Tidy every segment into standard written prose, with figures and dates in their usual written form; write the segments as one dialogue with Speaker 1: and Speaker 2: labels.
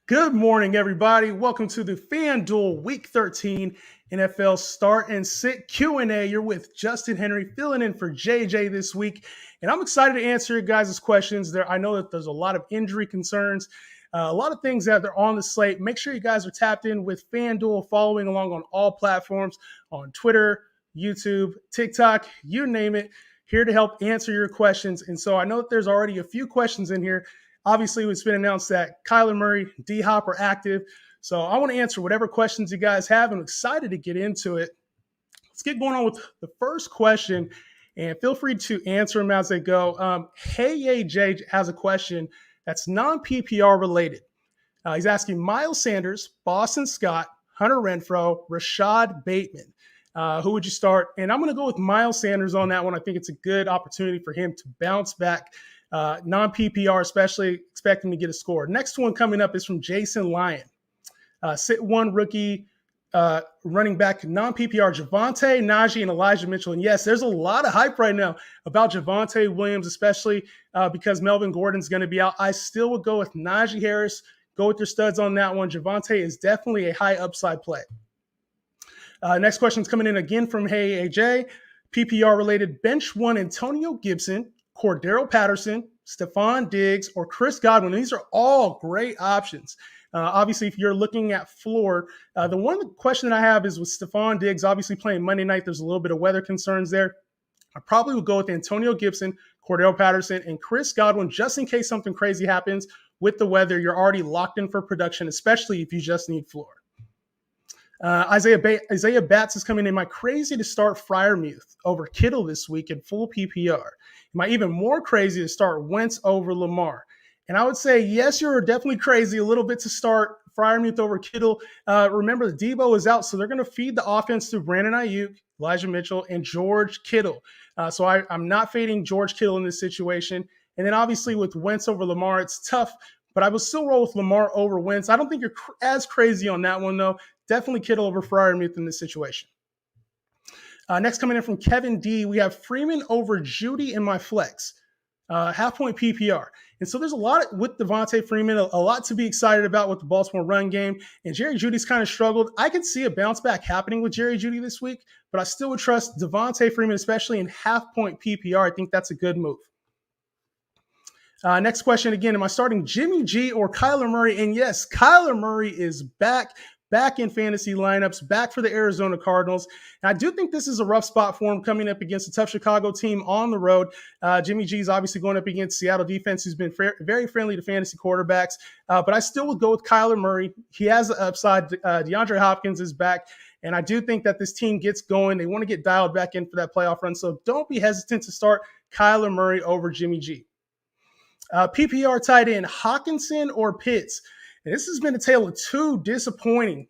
Speaker 1: Good morning, everybody. Welcome to the Fanduel Week 13 NFL Start and Sit Q&A. You're with Justin Henry filling in for JJ this week, and I'm excited to answer your guys' questions. I know that there's a lot of injury concerns, a lot of things that are on the slate. Make sure you guys are tapped in with Fanduel, following along on all platforms, on Twitter, YouTube, TikTok, you name it. Here to help answer your questions. And so I know that there's already a few questions in here. Obviously, it's been announced that Kyler Murray, D-Hop are active. So I want to answer whatever questions you guys have. I'm excited to get into it. Let's get going on with the first question, and feel free to answer them as they go. Hey AJ has a question that's non-PPR related. He's asking Miles Sanders, Boston Scott, Hunter Renfrow, Rashad Bateman. Who would you start? And I'm going to go with Miles Sanders on that one. I think it's a good opportunity for him to bounce back. Non-PPR, especially expecting to get a score. Next one coming up is from Jason Lyon. Sit one rookie running back, non-PPR, Javonte, Najee, and Elijah Mitchell. And yes, there's a lot of hype right now about Javonte Williams, especially because Melvin Gordon's going to be out. I still would go with Najee Harris. Go with your studs on that one. Javonte is definitely a high upside play. Next question is coming in again from Hey AJ. PPR related, bench one Antonio Gibson, Cordero Patterson, Stephon Diggs, or Chris Godwin. These are all great options. Obviously, if you're looking at floor, the one question that I have is with Stephon Diggs, obviously playing Monday night, there's a little bit of weather concerns there. I probably would go with Antonio Gibson, Cordero Patterson, and Chris Godwin, just in case something crazy happens with the weather. You're already locked in for production, especially if you just need floor. Isaiah Batts is coming in. Am I crazy to start Freiermuth over Kittle this week in full PPR? Am I even more crazy to start Wentz over Lamar? And I would say, yes, you're definitely crazy a little bit to start Freiermuth over Kittle. Remember, the Debo is out, so they're going to feed the offense through Brandon Ayuk, Elijah Mitchell, and George Kittle. So I'm not fading George Kittle in this situation. And then obviously with Wentz over Lamar, it's tough, but I will still roll with Lamar over Wentz. I don't think you're as crazy on that one, though. Definitely Kittle over Freiermuth in this situation. Next coming in from Kevin D, we have Freeman over Judy in my flex. Half point PPR. And so there's a lot with Devontae Freeman, a lot to be excited about with the Baltimore run game. And Jerry Judy's kind of struggled. I could see a bounce back happening with Jerry Judy this week, but I still would trust Devontae Freeman, especially in half point PPR. I think that's a good move. Next question again, am I starting Jimmy G or Kyler Murray? And yes, Kyler Murray is back in fantasy lineups, back for the Arizona Cardinals. And I do think this is a rough spot for him coming up against a tough Chicago team on the road. Jimmy G is obviously going up against Seattle defense, who's been very friendly to fantasy quarterbacks. But I still would go with Kyler Murray. He has the upside. DeAndre Hopkins is back. And I do think that this team gets going. They want to get dialed back in for that playoff run. So don't be hesitant to start Kyler Murray over Jimmy G. PPR tight end, Hawkinson or Pitts? And this has been a tale of two disappointing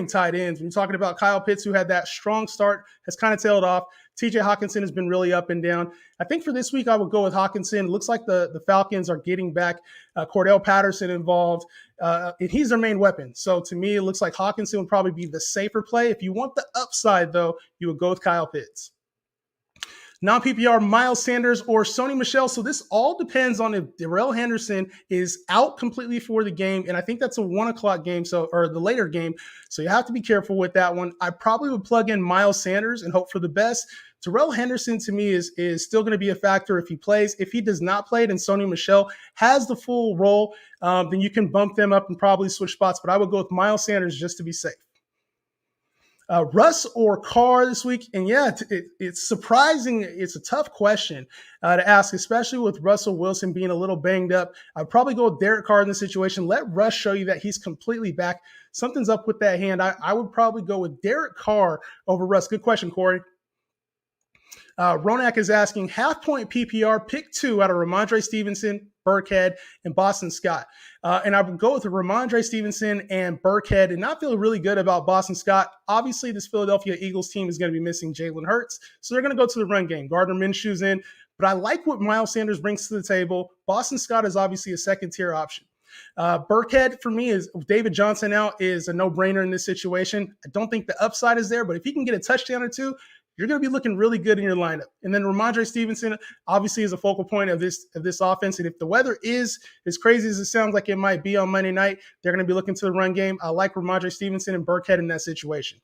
Speaker 1: tight ends. When you're talking about Kyle Pitts, who had that strong start, has kind of tailed off. TJ Hawkinson has been really up and down. I think for this week, I would go with Hawkinson. It looks like the Falcons are getting back Cordell Patterson involved, and he's their main weapon. So to me, it looks like Hawkinson would probably be the safer play. If you want the upside, though, you would go with Kyle Pitts. Non-PPR, Miles Sanders or Sony Michel. So this all depends on if Darrell Henderson is out completely for the game. And I think that's a 1 o'clock game, or the later game. So you have to be careful with that one. I probably would plug in Miles Sanders and hope for the best. Darrell Henderson to me is still going to be a factor if he plays. If he does not play and Sony Michel has the full role, then you can bump them up and probably switch spots. But I would go with Miles Sanders just to be safe. Russ or Carr this week? And yeah, it's surprising. It's a tough question to ask, especially with Russell Wilson being a little banged up. I'd probably go with Derek Carr in this situation. Let Russ show you that he's completely back. Something's up with that hand. I would probably go with Derek Carr over Russ. Good question, Corey. Ronak is asking, half point PPR, pick two out of Ramondre Stevenson, Burkhead, and Boston Scott. And I would go with Ramondre Stevenson and Burkhead and not feel really good about Boston Scott. Obviously, this Philadelphia Eagles team is going to be missing Jalen Hurts, so they're going to go to the run game. Gardner Minshew's in, but I like what Miles Sanders brings to the table. Boston Scott is obviously a second-tier option. Burkhead, for me, is David Johnson out is a no-brainer in this situation. I don't think the upside is there, but if he can get a touchdown or two, you're going to be looking really good in your lineup. And then Ramondre Stevenson obviously is a focal point of this offense. And if the weather is as crazy as it sounds like it might be on Monday night, they're going to be looking to the run game. I like Ramondre Stevenson and Burkhead in that situation.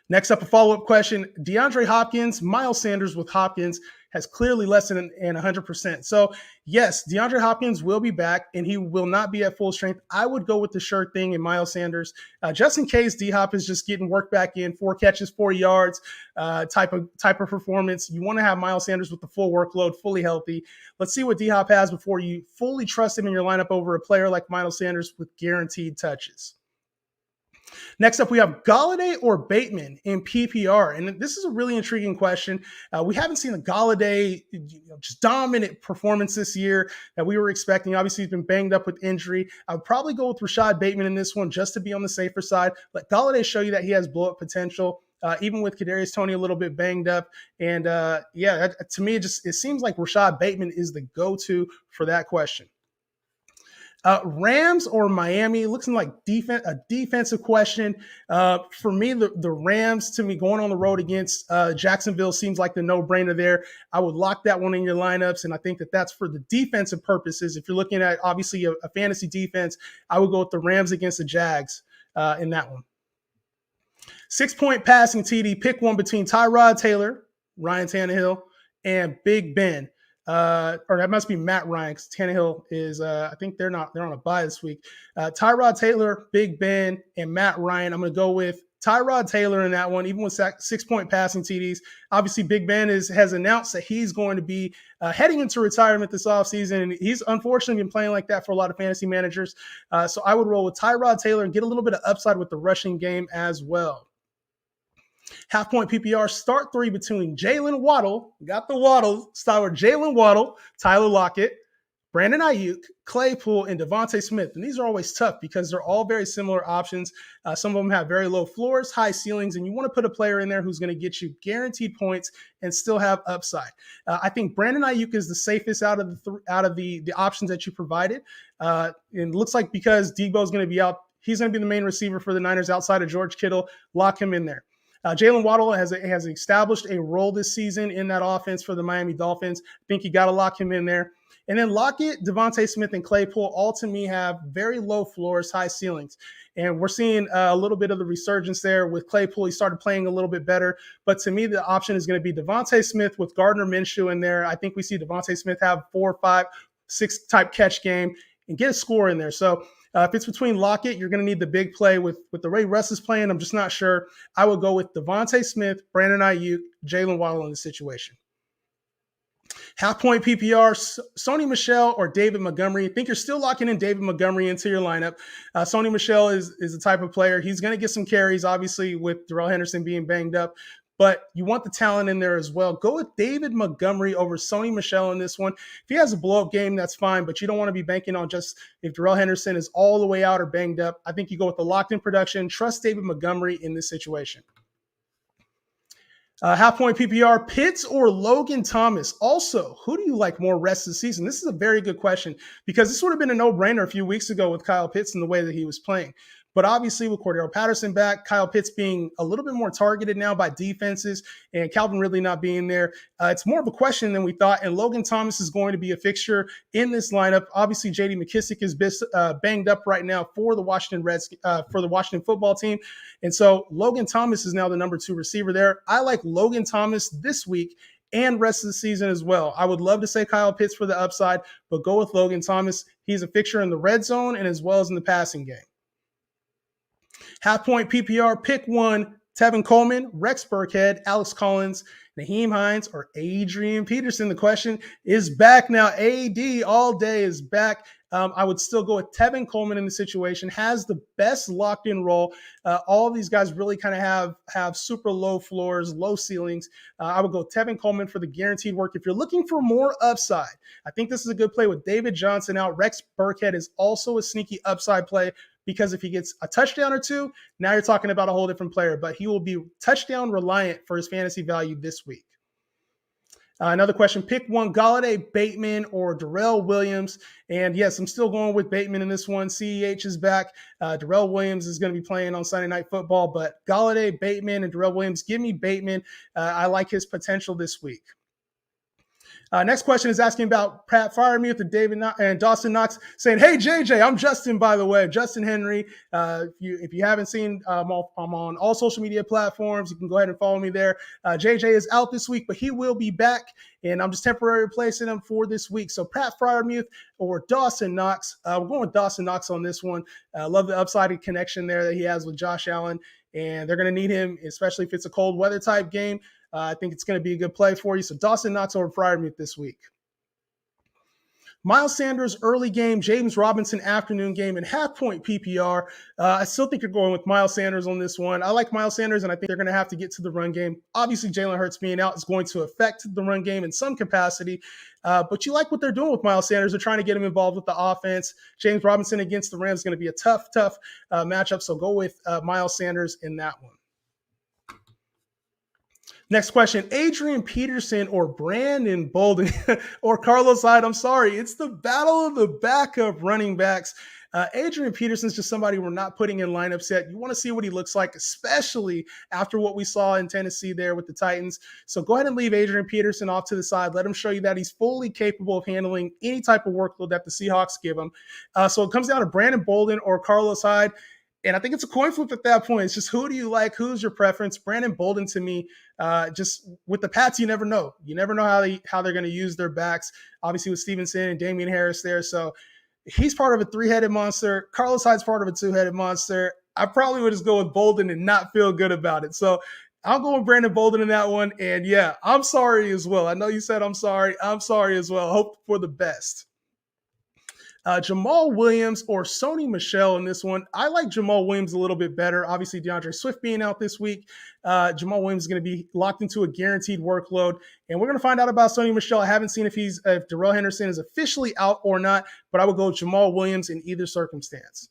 Speaker 1: Next up, a follow-up question. DeAndre Hopkins, Miles Sanders with Hopkins has clearly less than 100%. So, yes, DeAndre Hopkins will be back, and he will not be at full strength. I would go with the sure thing in Miles Sanders, just in case D-Hop is just getting work back in, 4 catches, 40 yards type of performance. You want to have Miles Sanders with the full workload, fully healthy. Let's see what D-Hop has before you fully trust him in your lineup over a player like Miles Sanders with guaranteed touches. Next up, we have Golladay or Bateman in PPR. And this is a really intriguing question. We haven't seen the Golladay just dominant performance this year that we were expecting. Obviously, he's been banged up with injury. I would probably go with Rashad Bateman in this one just to be on the safer side. Let Golladay show you that he has blow-up potential. Even with Kadarius Toney a little bit banged up. And to me, it seems like Rashad Bateman is the go-to for that question. Rams or Miami, looks like a defensive question. For me, the Rams, to me, going on the road against Jacksonville seems like the no-brainer there. I would lock that one in your lineups, and I think that's for the defensive purposes. If you're looking at, obviously, a fantasy defense, I would go with the Rams against the Jags in that one. 6-point passing TD, pick one between Tyrod Taylor, Ryan Tannehill, and Big Ben. Or that must be Matt Ryan, because Tannehill is, I think they're on a bye this week. Tyrod Taylor, Big Ben, and Matt Ryan. I'm going to go with Tyrod Taylor in that one, even with 6-point passing TDs. Obviously, Big Ben has announced that he's going to be heading into retirement this offseason, and he's unfortunately been playing like that for a lot of fantasy managers. So I would roll with Tyrod Taylor and get a little bit of upside with the rushing game as well. Half-point PPR, start 3 between Jalen Waddle, got the Waddle, style Jalen Waddle, Tyler Lockett, Brandon Ayuk, Claypool, and Devontae Smith. And these are always tough because they're all very similar options. Some of them have very low floors, high ceilings, and you want to put a player in there who's going to get you guaranteed points and still have upside. I think Brandon Ayuk is the safest out of the options that you provided. And it looks like because Debo's going to be out, he's going to be the main receiver for the Niners outside of George Kittle. Lock him in there. Jalen Waddle has established a role this season in that offense for the Miami Dolphins. I think you got to lock him in there. And then Lockett, Devontae Smith, and Claypool all to me have very low floors, high ceilings. And we're seeing a little bit of the resurgence there with Claypool. He started playing a little bit better. But to me, the option is going to be Devontae Smith with Gardner Minshew in there. I think we see Devontae Smith have 4, 5, 6 type catch game and get a score in there. So if it's between Lockett, you're going to need the big play with the way Russ is playing. I'm just not sure. I would go with Devontae Smith, Brandon Ayuk, Jalen Waddle in the situation. Half-point PPR, Sony Michel or David Montgomery. I think you're still locking in David Montgomery into your lineup. Sony Michel is the type of player. He's going to get some carries, obviously, with Darrell Henderson being banged up. But you want the talent in there as well. Go with David Montgomery over Sony Michel in this one. If he has a blow-up game, that's fine, but you don't want to be banking on just if Darrell Henderson is all the way out or banged up. I think you go with the locked-in production. Trust David Montgomery in this situation. Half-point PPR, Pitts or Logan Thomas? Also, who do you like more rest of the season? This is a very good question because this would have been a no-brainer a few weeks ago with Kyle Pitts and the way that he was playing. But obviously with Cordero Patterson back, Kyle Pitts being a little bit more targeted now by defenses, and Calvin Ridley not being there, it's more of a question than we thought. And Logan Thomas is going to be a fixture in this lineup. Obviously, J.D. McKissic is banged up right now for the Washington football team. And so Logan Thomas is now the number 2 receiver there. I like Logan Thomas this week and rest of the season as well. I would love to say Kyle Pitts for the upside, but go with Logan Thomas. He's a fixture in the red zone and as well as in the passing game. Half-point PPR, pick one, Tevin Coleman, Rex Burkhead, Alex Collins, Naheem Hines, or Adrian Peterson. The question is back now. AD all day is back. I would still go with Tevin Coleman in the situation, has the best locked-in role. All of these guys really kind of have super low floors, low ceilings. I would go Tevin Coleman for the guaranteed work. If you're looking for more upside, I think this is a good play with David Johnson out. Rex Burkhead is also a sneaky upside play because if he gets a touchdown or 2, now you're talking about a whole different player, but he will be touchdown reliant for his fantasy value this week. Another question, pick one, Galladay, Bateman, or Darrell Williams. And yes, I'm still going with Bateman in this one. CEH is back. Darrell Williams is going to be playing on Sunday Night Football, but Galladay, Bateman, and Darrell Williams, give me Bateman. I like his potential this week. Next question is asking about Pat Freiermuth and and Dawson Knox, saying, "Hey JJ, I'm Justin, by the way, Justin Henry. If you haven't seen, I'm on all social media platforms. You can go ahead and follow me there. JJ is out this week, but he will be back, and I'm just temporarily replacing him for this week. So Pat Freiermuth or Dawson Knox. We're going with Dawson Knox on this one. Love the upside connection there that he has with Josh Allen, and they're going to need him, especially if it's a cold weather type game. I think it's going to be a good play for you. So Dawson Knox over Freiermuth this week. Miles Sanders early game, James Robinson afternoon game, and half point PPR. I still think you're going with Miles Sanders on this one. I like Miles Sanders, and I think they're going to have to get to the run game. Obviously, Jalen Hurts being out is going to affect the run game in some capacity, but you like what they're doing with Miles Sanders. They're trying to get him involved with the offense. James Robinson against the Rams is going to be a tough matchup, so go with Miles Sanders in that one. Next question, Adrian Peterson or Brandon Bolden or Carlos Hyde. I'm sorry. It's the battle of the backup running backs. Adrian Peterson's just somebody we're not putting in lineups yet. You want to see what he looks like, especially after what we saw in Tennessee there with the Titans. So go ahead and leave Adrian Peterson off to the side. Let him show you that he's fully capable of handling any type of workload that the Seahawks give him. So it comes down to Brandon Bolden or Carlos Hyde. And I think it's a coin flip at that point. It's just who do you like? Who's your preference? Brandon Bolden to me, just with the Pats, you never know. You never know how they're going to use their backs. Obviously with Stevenson and Damian Harris there. So he's part of a three-headed monster. Carlos Hyde's part of a two-headed monster. I probably would just go with Bolden and not feel good about it. So I'll go with Brandon Bolden in that one. And yeah, I'm sorry as well. I know you said I'm sorry. I'm sorry as well. Hope for the best. Jamal Williams or Sony Michel in this one. I like Jamal Williams a little bit better. Obviously, DeAndre Swift being out this week. Jamal Williams is going to be locked into a guaranteed workload. And we're going to find out about Sony Michel. I haven't seen if Darrell Henderson is officially out or not, but I would go with Jamal Williams in either circumstance.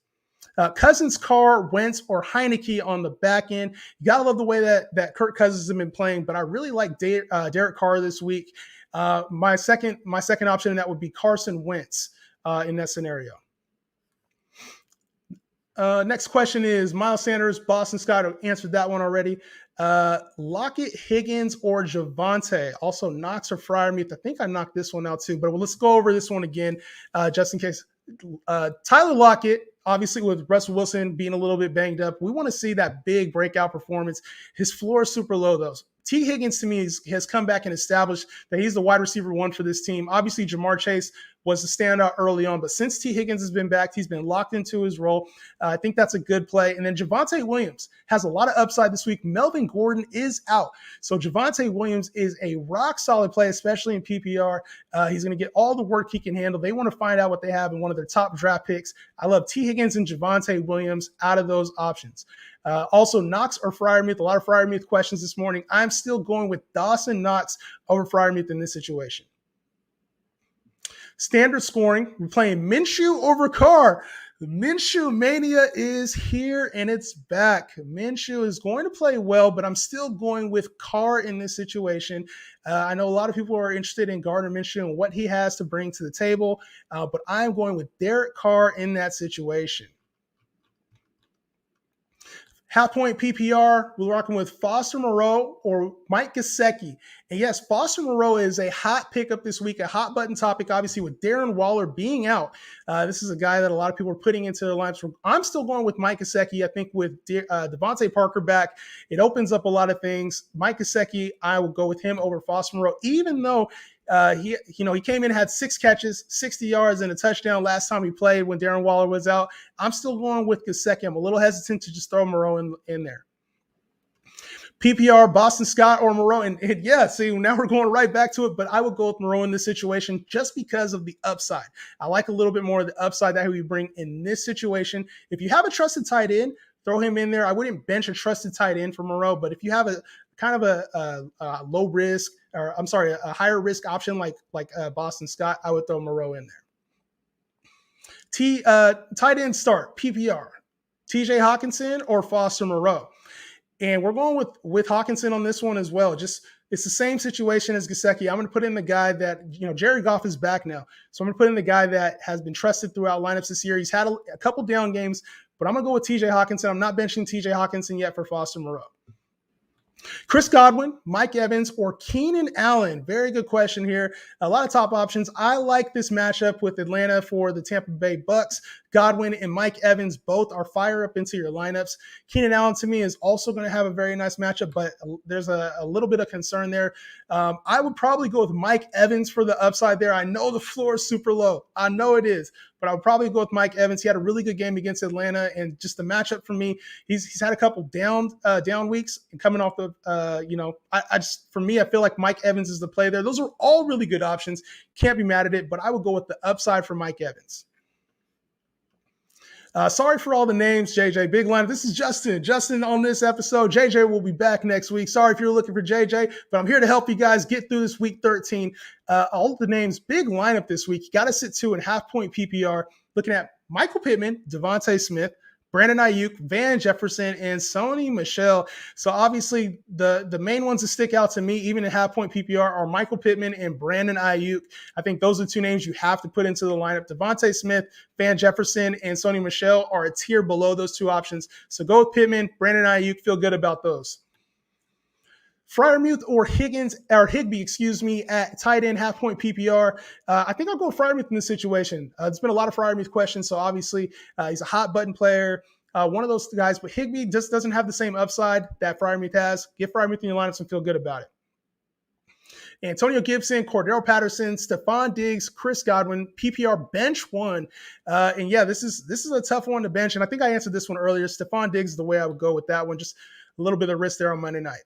Speaker 1: Cousins, Carr, Wentz, or Heineke on the back end. You got to love the way that Kirk Cousins has been playing, but I really like Derek Carr this week. My second option in that would be Carson Wentz. In that scenario. Next question is Miles Sanders, Boston Scott. I answered that one already. Lockett, Higgins, or Javonte. Also Knox or Freiermuth. I think I knocked this one out too, but let's go over this one again just in case. Tyler Lockett, obviously with Russell Wilson being a little bit banged up, we want to see that big breakout performance. His floor is super low though. T. Higgins to me has come back and established that he's the wide receiver one for this team. Obviously, Jamar Chase was the standout early on, but since T. Higgins has been back, he's been locked into his role. I think that's a good play. And then Javonte Williams has a lot of upside this week. Melvin Gordon is out. So Javonte Williams is a rock solid play, especially in PPR. He's going to get all the work he can handle. They want to find out what they have in one of their top draft picks. I love T. Higgins and Javonte Williams out of those options. Also, Knox or Freiermuth. A lot of Freiermuth questions this morning. I'm still going with Dawson Knox over Freiermuth in this situation. Standard scoring. We're playing Minshew over Carr. The Minshew mania is here and it's back. Minshew is going to play well, but I'm still going with Carr in this situation. I know a lot of people are interested in Gardner Minshew and what he has to bring to the table, but I'm going with Derek Carr in that situation. Half point PPR, we're rocking with Foster Moreau or Mike Gesicki. And yes, Foster Moreau is a hot pickup this week, a hot button topic, obviously, with Darren Waller being out. This is a guy that a lot of people are putting into their lineups. I'm still going with Mike Gesicki. I think with Devontae Parker back, it opens up a lot of things. Mike Gesicki, I will go with him over Foster Moreau, even though he came in, had 6 catches, 60 yards, and a touchdown last time he played when Darren Waller was out. I'm still going with Gesicki. I'm a little hesitant to just throw Moreau in there. PPR, Boston Scott or Moreau. And yeah, see, now we're going right back to it, but I would go with Moreau in this situation just because of the upside. I like a little bit more of the upside that he would bring in this situation. If you have a trusted tight end, throw him in there. I wouldn't bench a trusted tight end for Moreau, but if you have a kind of a low risk, or I'm sorry, a higher risk option like Boston Scott, I would throw Moreau in there. Tight end start, PPR, TJ Hawkinson or Foster Moreau. And we're going with Hawkinson on this one as well. Just it's the same situation as Gesicki. I'm going to put in the guy that, Jared Goff is back now. So I'm going to put in the guy that has been trusted throughout lineups this year. He's had a couple down games, but I'm going to go with TJ Hawkinson. I'm not benching TJ Hawkinson yet for Foster Moreau. Chris Godwin, Mike Evans, or Keenan Allen? Very good question here. A lot of top options. I like this matchup with Atlanta for the Tampa Bay Bucks. Godwin and Mike Evans both are fire up into your lineups. Keenan Allen to me is also going to have a very nice matchup, but there's a little bit of concern there. I would probably go with Mike Evans for the upside there. I know the floor is super low. I know it is, but I would probably go with Mike Evans. He had a really good game against Atlanta, and just the matchup for me, he's had a couple down weeks and coming off the, for me, I feel like Mike Evans is the play there. Those are all really good options. Can't be mad at it, but I would go with the upside for Mike Evans. Sorry for all the names, JJ. Big lineup. This is Justin. Justin on this episode. JJ will be back next week. Sorry if you're looking for JJ, but I'm here to help you guys get through this week 13. All of the names, big lineup this week. You got to sit 2.5 point PPR. Looking at Michael Pittman, Devontae Smith, Brandon Ayuk, Van Jefferson, and Sony Michel. So obviously the main ones that stick out to me, even in half-point PPR, are Michael Pittman and Brandon Ayuk. I think those are two names you have to put into the lineup. Devontae Smith, Van Jefferson, and Sony Michel are a tier below those two options. So go with Pittman, Brandon Ayuk. Feel good about those. Freiermuth or Higbee, at tight end, half-point PPR. I think I'll go with Freiermuth in this situation. There's been a lot of Freiermuth questions, so obviously he's a hot button player, one of those guys, but Higbee just doesn't have the same upside that Freiermuth has. Get Freiermuth in your lineups and feel good about it. Antonio Gibson, Cordero Patterson, Stephon Diggs, Chris Godwin, PPR bench one. This is a tough one to bench, and I think I answered this one earlier. Stephon Diggs is the way I would go with that one. Just a little bit of risk there on Monday night.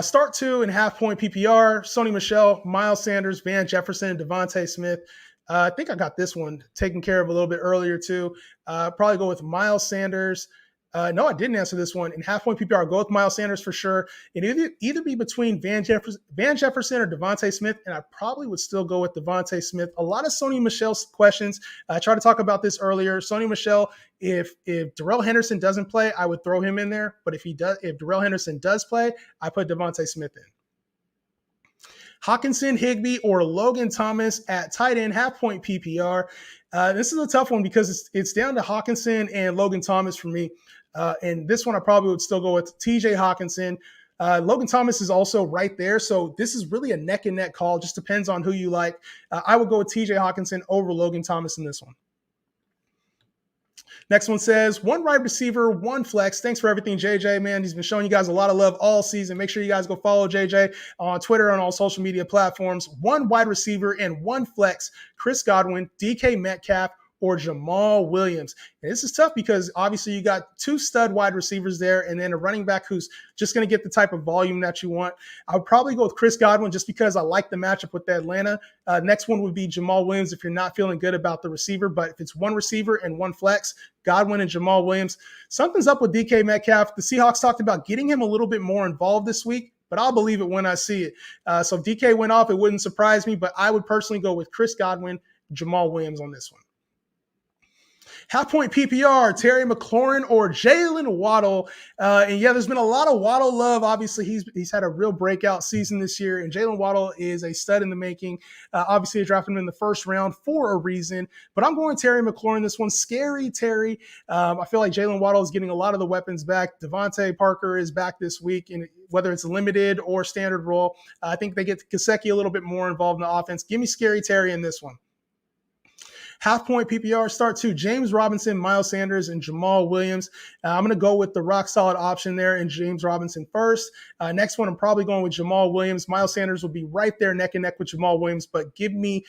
Speaker 1: Start 2.5 point PPR, Sony Michel, Miles Sanders, Van Jefferson, Devontae Smith. I think I got this one taken care of a little bit earlier too. Probably go with Miles Sanders. No, I didn't answer this one. In half-point PPR, I'll go with Miles Sanders for sure. It'd either be between Van Jefferson or Devontae Smith, and I probably would still go with Devontae Smith. A lot of Sony Michel's questions. I tried to talk about this earlier. Sony Michel, if Darrell Henderson doesn't play, I would throw him in there. But if Darrell Henderson does play, I put Devontae Smith in. Hawkinson, Higbee, or Logan Thomas at tight end, half-point PPR. This is a tough one because it's down to Hawkinson and Logan Thomas for me. And this one I probably would still go with TJ Hawkinson. Logan Thomas is also right there. So this is really a neck and neck call. Just depends on who you like. I would go with TJ Hawkinson over Logan Thomas in this one. Next one says, one wide receiver, one flex. Thanks for everything, JJ, man. He's been showing you guys a lot of love all season. Make sure you guys go follow JJ on Twitter and all social media platforms. One wide receiver and one flex, Chris Godwin, DK Metcalf, or Jamal Williams. And this is tough because obviously you got two stud wide receivers there and then a running back who's just going to get the type of volume that you want. I would probably go with Chris Godwin just because I like the matchup with Atlanta. Next one would be Jamal Williams if you're not feeling good about the receiver. But if it's one receiver and one flex, Godwin and Jamal Williams. Something's up with DK Metcalf. The Seahawks talked about getting him a little bit more involved this week, but I'll believe it when I see it. So if DK went off, it wouldn't surprise me, but I would personally go with Chris Godwin, Jamal Williams on this one. Half-point PPR, Terry McLaurin or Jalen Waddle. There's been a lot of Waddle love. Obviously, he's had a real breakout season this year, and Jalen Waddle is a stud in the making. Obviously, I drafted him in the first round for a reason, but I'm going Terry McLaurin this one. Scary Terry. I feel like Jalen Waddle is getting a lot of the weapons back. Devontae Parker is back this week, and whether it's limited or standard role, I think they get Gesicki a little bit more involved in the offense. Give me Scary Terry in this one. Half-point PPR, start 2, James Robinson, Miles Sanders, and Jamal Williams. I'm going to go with the rock-solid option there in James Robinson first. Next one, I'm probably going with Jamal Williams. Miles Sanders will be right there neck and neck with Jamal Williams, but give me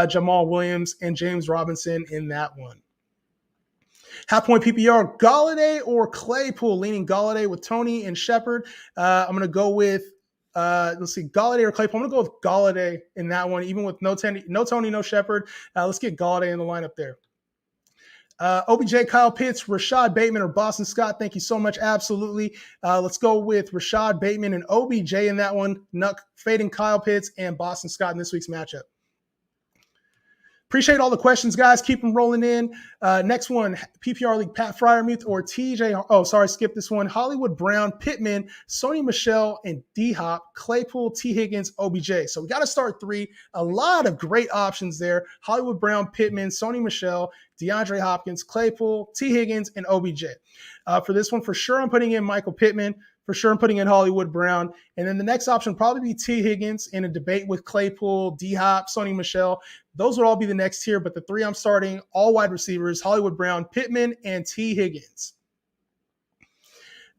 Speaker 1: Jamal Williams and James Robinson in that one. Half-point PPR, Galladay or Claypool, leaning Galladay with Tony and Shepard. I'm going to go with Galladay or Claypool. I'm going to go with Galladay in that one, even with no Tony, no Shepard. Let's get Galladay in the lineup there. OBJ, Kyle Pitts, Rashad Bateman, or Boston Scott. Thank you so much. Absolutely. Let's go with Rashad Bateman and OBJ in that one. Nuck fading Kyle Pitts and Boston Scott in this week's matchup. Appreciate all the questions, guys. Keep them rolling in. Next one, PPR League, Pat Fryermuth or TJ. Oh, sorry, skip this one. Hollywood Brown, Pittman, Sony Michel, and D-Hop, Claypool, T. Higgins, OBJ. So we got to start 3. A lot of great options there. Hollywood Brown, Pittman, Sony Michel, DeAndre Hopkins, Claypool, T. Higgins, and OBJ. For this one, for sure, I'm putting in Michael Pittman. For sure, I'm putting in Hollywood Brown. And then the next option will probably be T. Higgins in a debate with Claypool, D-Hop, Sony Michel. Those would all be the next tier. But the 3 I'm starting, all wide receivers, Hollywood Brown, Pittman, and T. Higgins.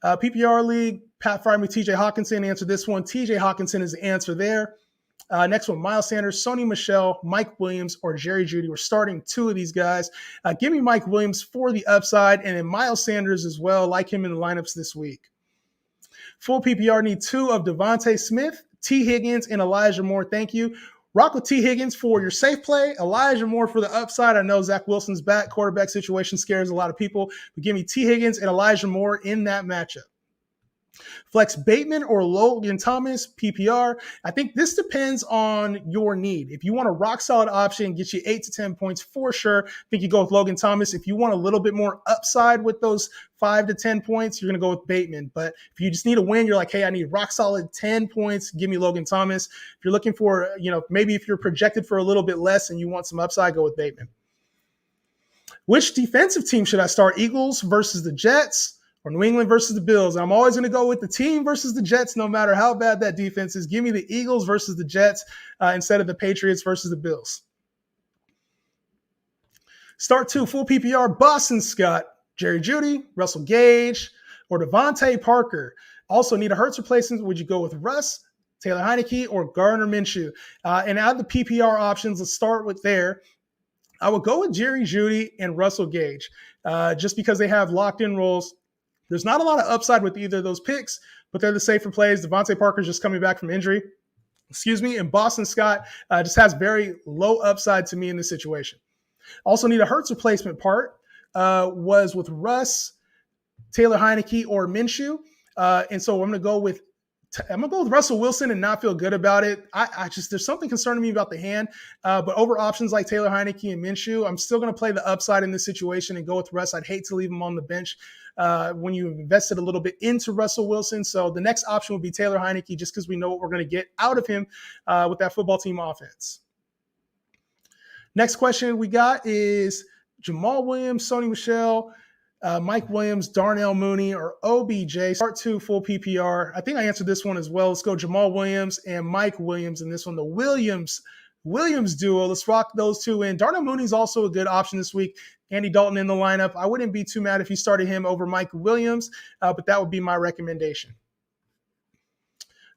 Speaker 1: PPR League, Pat Fryermuth, TJ Hawkinson. Answer this one. TJ Hawkinson is the answer there. Next one, Miles Sanders, Sony Michel, Mike Williams, or Jerry Jeudy. We're starting 2 of these guys. Give me Mike Williams for the upside, and then Miles Sanders as well. Like him in the lineups this week. Full PPR need 2 of Devontae Smith, T. Higgins, and Elijah Moore. Thank you. Rock with T. Higgins for your safe play. Elijah Moore for the upside. I know Zach Wilson's back. Quarterback situation scares a lot of people. But give me T. Higgins and Elijah Moore in that matchup. Flex Bateman or Logan Thomas, PPR. I think this depends on your need. If you want a rock-solid option, get you 8 to 10 points for sure, I think you go with Logan Thomas. If you want a little bit more upside with those 5 to 10 points, you're going to go with Bateman. But if you just need a win, you're like, hey, I need rock-solid 10 points, give me Logan Thomas. If you're looking for, maybe if you're projected for a little bit less and you want some upside, go with Bateman. Which defensive team should I start? Eagles versus the Jets or New England versus the Bills? I'm always going to go with the team versus the Jets, no matter how bad that defense is. Give me the Eagles versus the Jets instead of the Patriots versus the Bills. Start 2, full PPR, Boston Scott, Jerry Jeudy, Russell Gage, or Devontae Parker. Also need a Hurts replacement. Would you go with Russ, Taylor Heineke, or Gardner Minshew? And out of the PPR options, let's start with there. I would go with Jerry Jeudy and Russell Gage just because they have locked-in roles. There's not a lot of upside with either of those picks, but they're the safer plays. Devontae Parker's just coming back from injury. And Boston Scott just has very low upside to me in this situation. Also need a Hurts replacement part was with Russ, Taylor Heineke, or Minshew. And so I'm going to go with Russell Wilson and not feel good about it. There's something concerning me about the hand, but over options like Taylor Heineke and Minshew, I'm still going to play the upside in this situation and go with Russ. I'd hate to leave him on the bench when you've invested a little bit into Russell Wilson. So the next option would be Taylor Heineke just because we know what we're going to get out of him with that football team offense. Next question we got is Jamal Williams, Sony Michel, Mike Williams, Darnell Mooney, or OBJ. Start 2, full PPR. I think I answered this one as well. Let's go Jamal Williams and Mike Williams in this one. The Williams duo. Let's rock those 2 in. Darnell Mooney's also a good option this week. Andy Dalton in the lineup. I wouldn't be too mad if you started him over Mike Williams, but that would be my recommendation.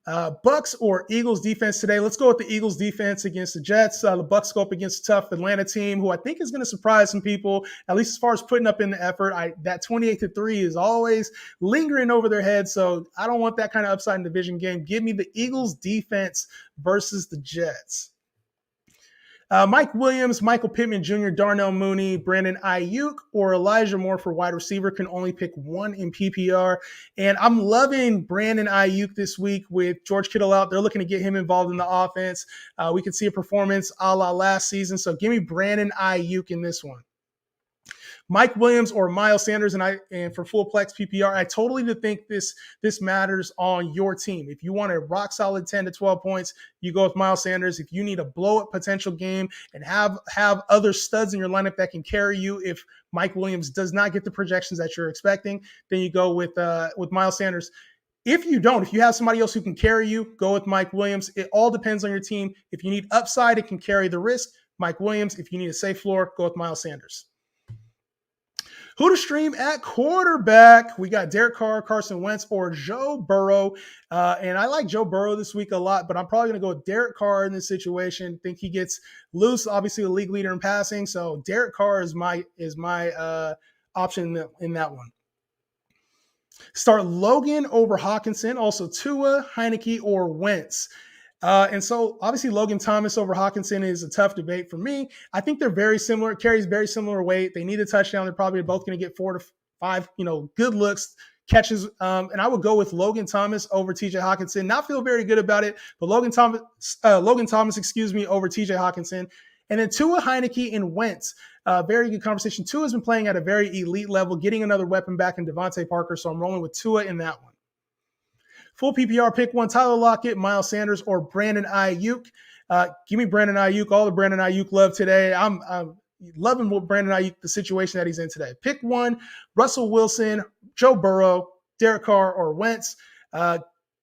Speaker 1: Bucks or Eagles defense today. Let's go with the Eagles defense against the Jets. The Bucks go up against a tough Atlanta team who I think is going to surprise some people, at least as far as putting up in the effort. That 28-3 is always lingering over their heads, so I don't want that kind of upside in the division game. Give me the Eagles defense versus the Jets. Mike Williams, Michael Pittman Jr., Darnell Mooney, Brandon Ayuk, or Elijah Moore for wide receiver. Can only pick one in PPR. And I'm loving Brandon Ayuk this week with George Kittle out. They're looking to get him involved in the offense. We could see a performance a la last season. So give me Brandon Ayuk in this one. Mike Williams or Miles Sanders, and for full plex PPR, I totally think this matters on your team. If you want a rock solid 10 to 12 points, you go with Miles Sanders. If you need a blow up potential game and have other studs in your lineup that can carry you, if Mike Williams does not get the projections that you're expecting, then you go with Miles Sanders. If you have somebody else who can carry you, go with Mike Williams. It all depends on your team. If you need upside, it can carry the risk. Mike Williams. If you need a safe floor, go with Miles Sanders. Who to stream at quarterback? We got Derek Carr, Carson Wentz, or Joe Burrow. And I like Joe Burrow this week a lot, but I'm probably going to go with Derek Carr in this situation. Think he gets loose, obviously the league leader in passing. So Derek Carr is my option in that one. Start Logan over Hawkinson, also Tua, Heineke, or Wentz. And so obviously Logan Thomas over Hawkinson is a tough debate for me. I think they're very similar. It carries very similar weight. They need a touchdown. They're probably both going to get 4 to 5, good looks, catches. And I would go with Logan Thomas over TJ Hawkinson. Not feel very good about it, but Logan Thomas, over TJ Hawkinson. And then Tua, Heineke, and Wentz. Very good conversation. Tua has been playing at a very elite level, getting another weapon back in Devontae Parker, so I'm rolling with Tua in that one. Full PPR, pick one, Tyler Lockett, Miles Sanders, or Brandon Ayuk. Give me Brandon Ayuk. All the Brandon Ayuk love today. I'm loving what Brandon Ayuk, the situation that he's in today. Pick one, Russell Wilson, Joe Burrow, Derek Carr, or Wentz.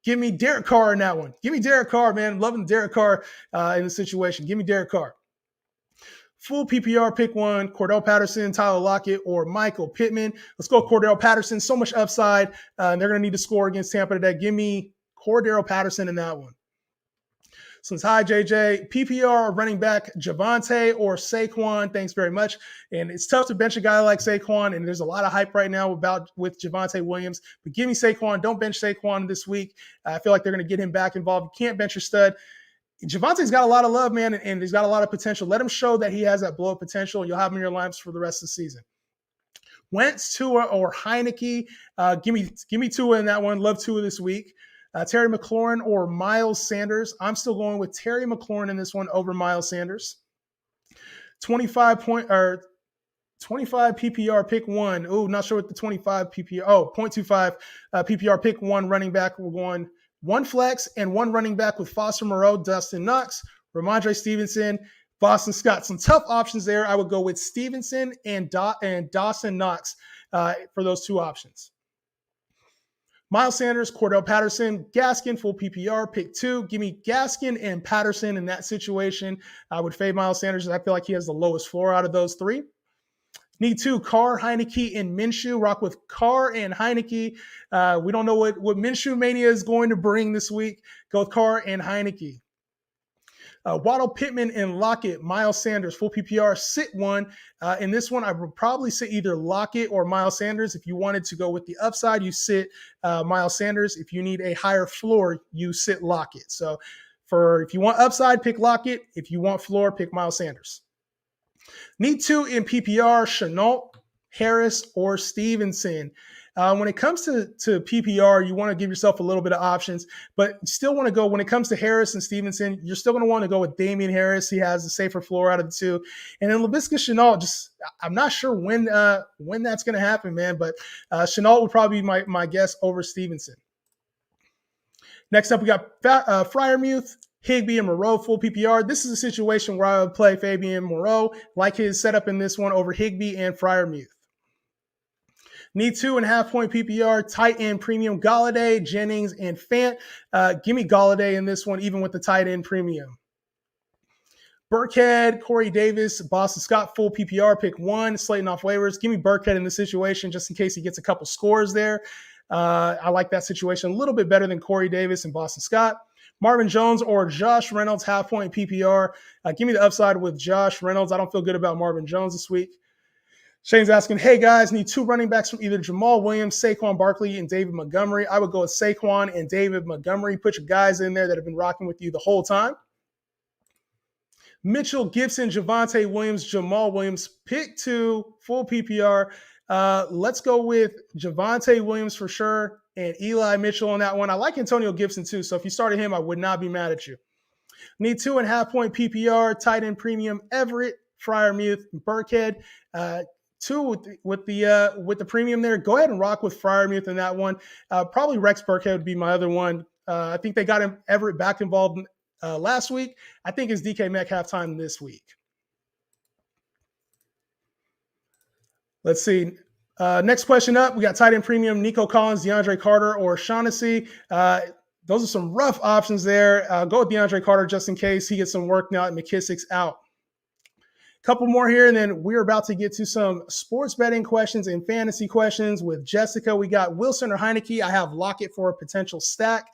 Speaker 1: Give me Derek Carr in that one. Give me Derek Carr, man. Loving Derek Carr in the situation. Give me Derek Carr. Full PPR, pick one, Cordell Patterson, Tyler Lockett, or Michael Pittman. Let's go Cordell Patterson. So much upside. They're going to need to score against Tampa today. Give me Cordell Patterson in that one. Since hi, JJ, PPR running back Javonte or Saquon. Thanks very much. And it's tough to bench a guy like Saquon, and there's a lot of hype right now with Javonte Williams. But give me Saquon. Don't bench Saquon this week. I feel like they're going to get him back involved. You can't bench your stud. Javonte's got a lot of love, man, and he's got a lot of potential. Let him show that he has that blow-up potential, and you'll have him in your lineups for the rest of the season. Wentz, Tua, or Heineke. Give me Tua in that one. Love Tua this week. Terry McLaurin or Miles Sanders. I'm still going with Terry McLaurin in this one over Miles Sanders. 25 PPR, pick one. Oh, not sure what the 25 PPR. Oh, 0.25 PPR, pick one running back. We're going one flex and one running back with Foster Moreau, Dustin Knox, Ramondre Stevenson, Boston Scott. Some tough options there. I would go with Stevenson and Dawson Knox for those two options. Miles Sanders, Cordell Patterson, Gaskin, full PPR, pick two. Give me Gaskin and Patterson in that situation. I would fade Miles Sanders. I feel like he has the lowest floor out of those three. Need two, Carr, Heineke, and Minshew. Rock with Carr and Heineke. We don't know what Minshew Mania is going to bring this week. Go with Carr and Heineke. Waddle, Pittman, and Lockett. Miles Sanders, full PPR, sit one. In this one, I would probably sit either Lockett or Miles Sanders. If you wanted to go with the upside, you sit Miles Sanders. If you need a higher floor, you sit Lockett. So if you want upside, pick Lockett. If you want floor, pick Miles Sanders. Need two in PPR, Shenault, Harris, or Stevenson. When it comes to PPR, you want to give yourself a little bit of options, but you still want to go, when it comes to Harris and Stevenson, you're still going to want to go with Damian Harris. He has the safer floor out of the two. And then Laviska Shenault, I'm not sure when that's going to happen, man, but Shenault would probably be my guess over Stevenson. Next up, we got Freiermuth, Higbee, and Moreau, full PPR. This is a situation where I would play Fabian Moreau, like his setup in this one, over Higbee and Freiermuth. Need 2.5 point PPR, tight end premium, Galladay, Jennings, and Fant. Give me Galladay in this one, even with the tight end premium. Burkhead, Corey Davis, Boston Scott, full PPR, pick one, slating off waivers. Give me Burkhead in this situation just in case he gets a couple scores there. I like that situation a little bit better than Corey Davis and Boston Scott. Marvin Jones or Josh Reynolds, half point PPR. Give me the upside with Josh Reynolds. I don't feel good about Marvin Jones this week. Shane's asking, hey guys, need two running backs from either Jamal Williams, Saquon Barkley, and David Montgomery. I would go with Saquon and David Montgomery. Put your guys in there that have been rocking with you the whole time. Mitchell, Gibson, Javonte Williams, Jamal Williams, pick two, full PPR. Let's go with Javonte Williams for sure and Eli Mitchell on that one. I like Antonio Gibson too, so if you started him, I would not be mad at you. Need 2.5 point PPR, tight end premium, Everett, Freiermuth, Burkhead. Two with the premium there. Go ahead and rock with Freiermuth in that one. Probably Rex Burkhead would be my other one. I think they got Everett back involved last week. I think it's DK Metcalf time this week. Let's see. Next question up. We got tight end premium, Nico Collins, DeAndre Carter, or Shaughnessy. Those are some rough options there. Go with DeAndre Carter just in case he gets some work now that McKissick's out. Couple more here, and then we're about to get to some sports betting questions and fantasy questions with Jessica. We got Wilson or Heineke. I have Lockett for a potential stack.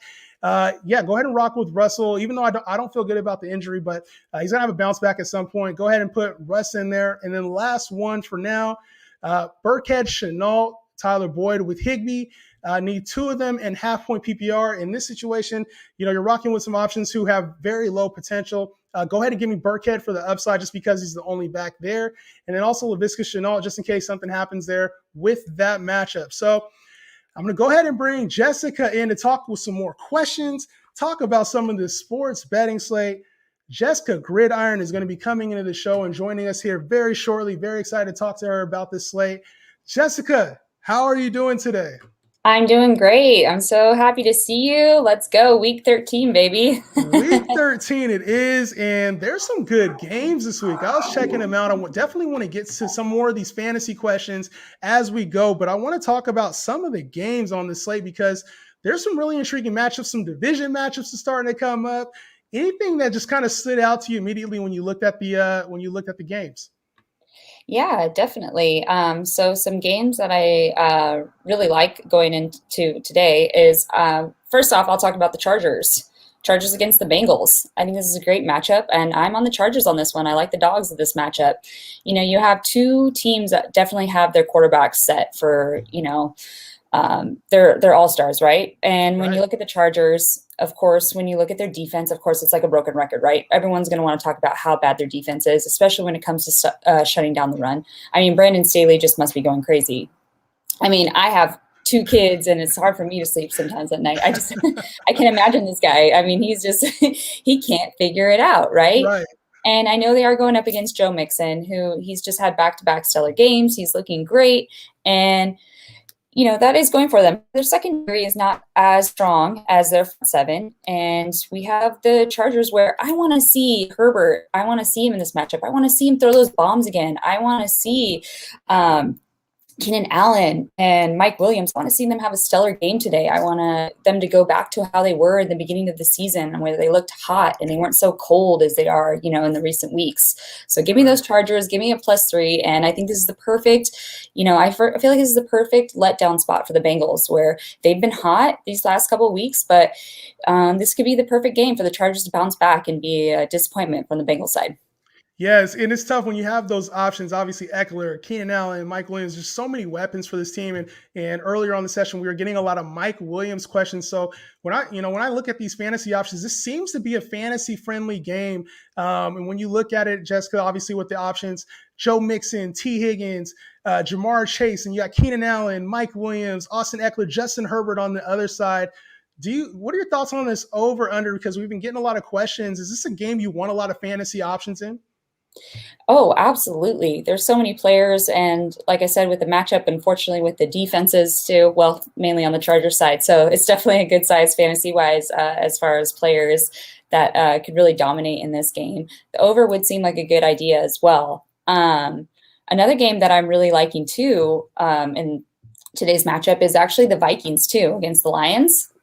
Speaker 1: Go ahead and rock with Russell, even though I don't feel good about the injury, but he's going to have a bounce back at some point. Go ahead and put Russ in there. And then last one for now, Burkhead, Shenault, Tyler Boyd with Higbee. Need two of them and half point PPR. In this situation, you're rocking with some options who have very low potential. Go ahead and give me Burkhead for the upside just because he's the only back there. And then also Laviska Shenault just in case something happens there with that matchup. So I'm going to go ahead and bring Jessica in to talk with some more questions, talk about some of the sports betting slate. Jessica Gridiron is going to be coming into the show and joining us here very shortly. Very excited to talk to her about this slate. Jessica, how are you doing today?
Speaker 2: I'm doing great. I'm so happy to see you. Let's go. Week 13, baby.
Speaker 1: Week 13 it is, and there's some good games this week. I was checking them out. Definitely want to get to some more of these fantasy questions as we go, but I want to talk about some of the games on the slate because there's some really intriguing matchups, some division matchups starting to come up. Anything that just kind of stood out to you immediately when you looked at the games?
Speaker 2: Yeah, definitely. So some games that I really like going into today is first off, I'll talk about the Chargers. Chargers against the Bengals. I think this is a great matchup, and I'm on the Chargers on this one. I like the dogs of this matchup. You know, you have two teams that definitely have their quarterbacks set for, they're all-stars, right? And when you
Speaker 1: Right.
Speaker 2: look at the Chargers, of course, when you look at their defense, of course, it's like a broken record, right? Everyone's going to want to talk about how bad their defense is, especially when it comes to shutting down the run. I mean, Brandon Staley just must be going crazy. I mean, I have two kids, and it's hard for me to sleep sometimes at night. I can imagine this guy. I mean, he's just, he can't figure it out, right?
Speaker 1: Right.
Speaker 2: And I know they are going up against Joe Mixon, who he's just had back-to-back stellar games. He's looking great. And that is going for them. Their secondary is not as strong as their front seven. And we have the Chargers where I want to see Herbert. I want to see him in this matchup. I want to see him throw those bombs again. I want to see Keenan Allen and Mike Williams. I want to see them have a stellar game today. I want them to go back to how they were in the beginning of the season, where they looked hot and they weren't so cold as they are, in the recent weeks. So give me those Chargers, give me a +3, and I think this is the perfect, I feel like this is the perfect letdown spot for the Bengals, where they've been hot these last couple of weeks, but this could be the perfect game for the Chargers to bounce back and be a disappointment from the Bengals side.
Speaker 1: Yes, and it's tough when you have those options. Obviously, Eckler, Keenan Allen, Mike Williams. There's so many weapons for this team. And earlier on the session, we were getting a lot of Mike Williams questions. So when I look at these fantasy options, this seems to be a fantasy friendly game. And when you look at it, Jessica, obviously with the options, Joe Mixon, T. Higgins, Jamar Chase, and you got Keenan Allen, Mike Williams, Austin Eckler, Justin Herbert on the other side. What are your thoughts on this over under? Because we've been getting a lot of questions. Is this a game you want a lot of fantasy options in?
Speaker 2: Oh, absolutely. There's so many players. And like I said, with the matchup, unfortunately, with the defenses too, well, mainly on the Charger side. So it's definitely a good size fantasy wise as far as players that could really dominate in this game. The over would seem like a good idea as well. Another game that I'm really liking too in today's matchup is actually the Vikings too against the Lions.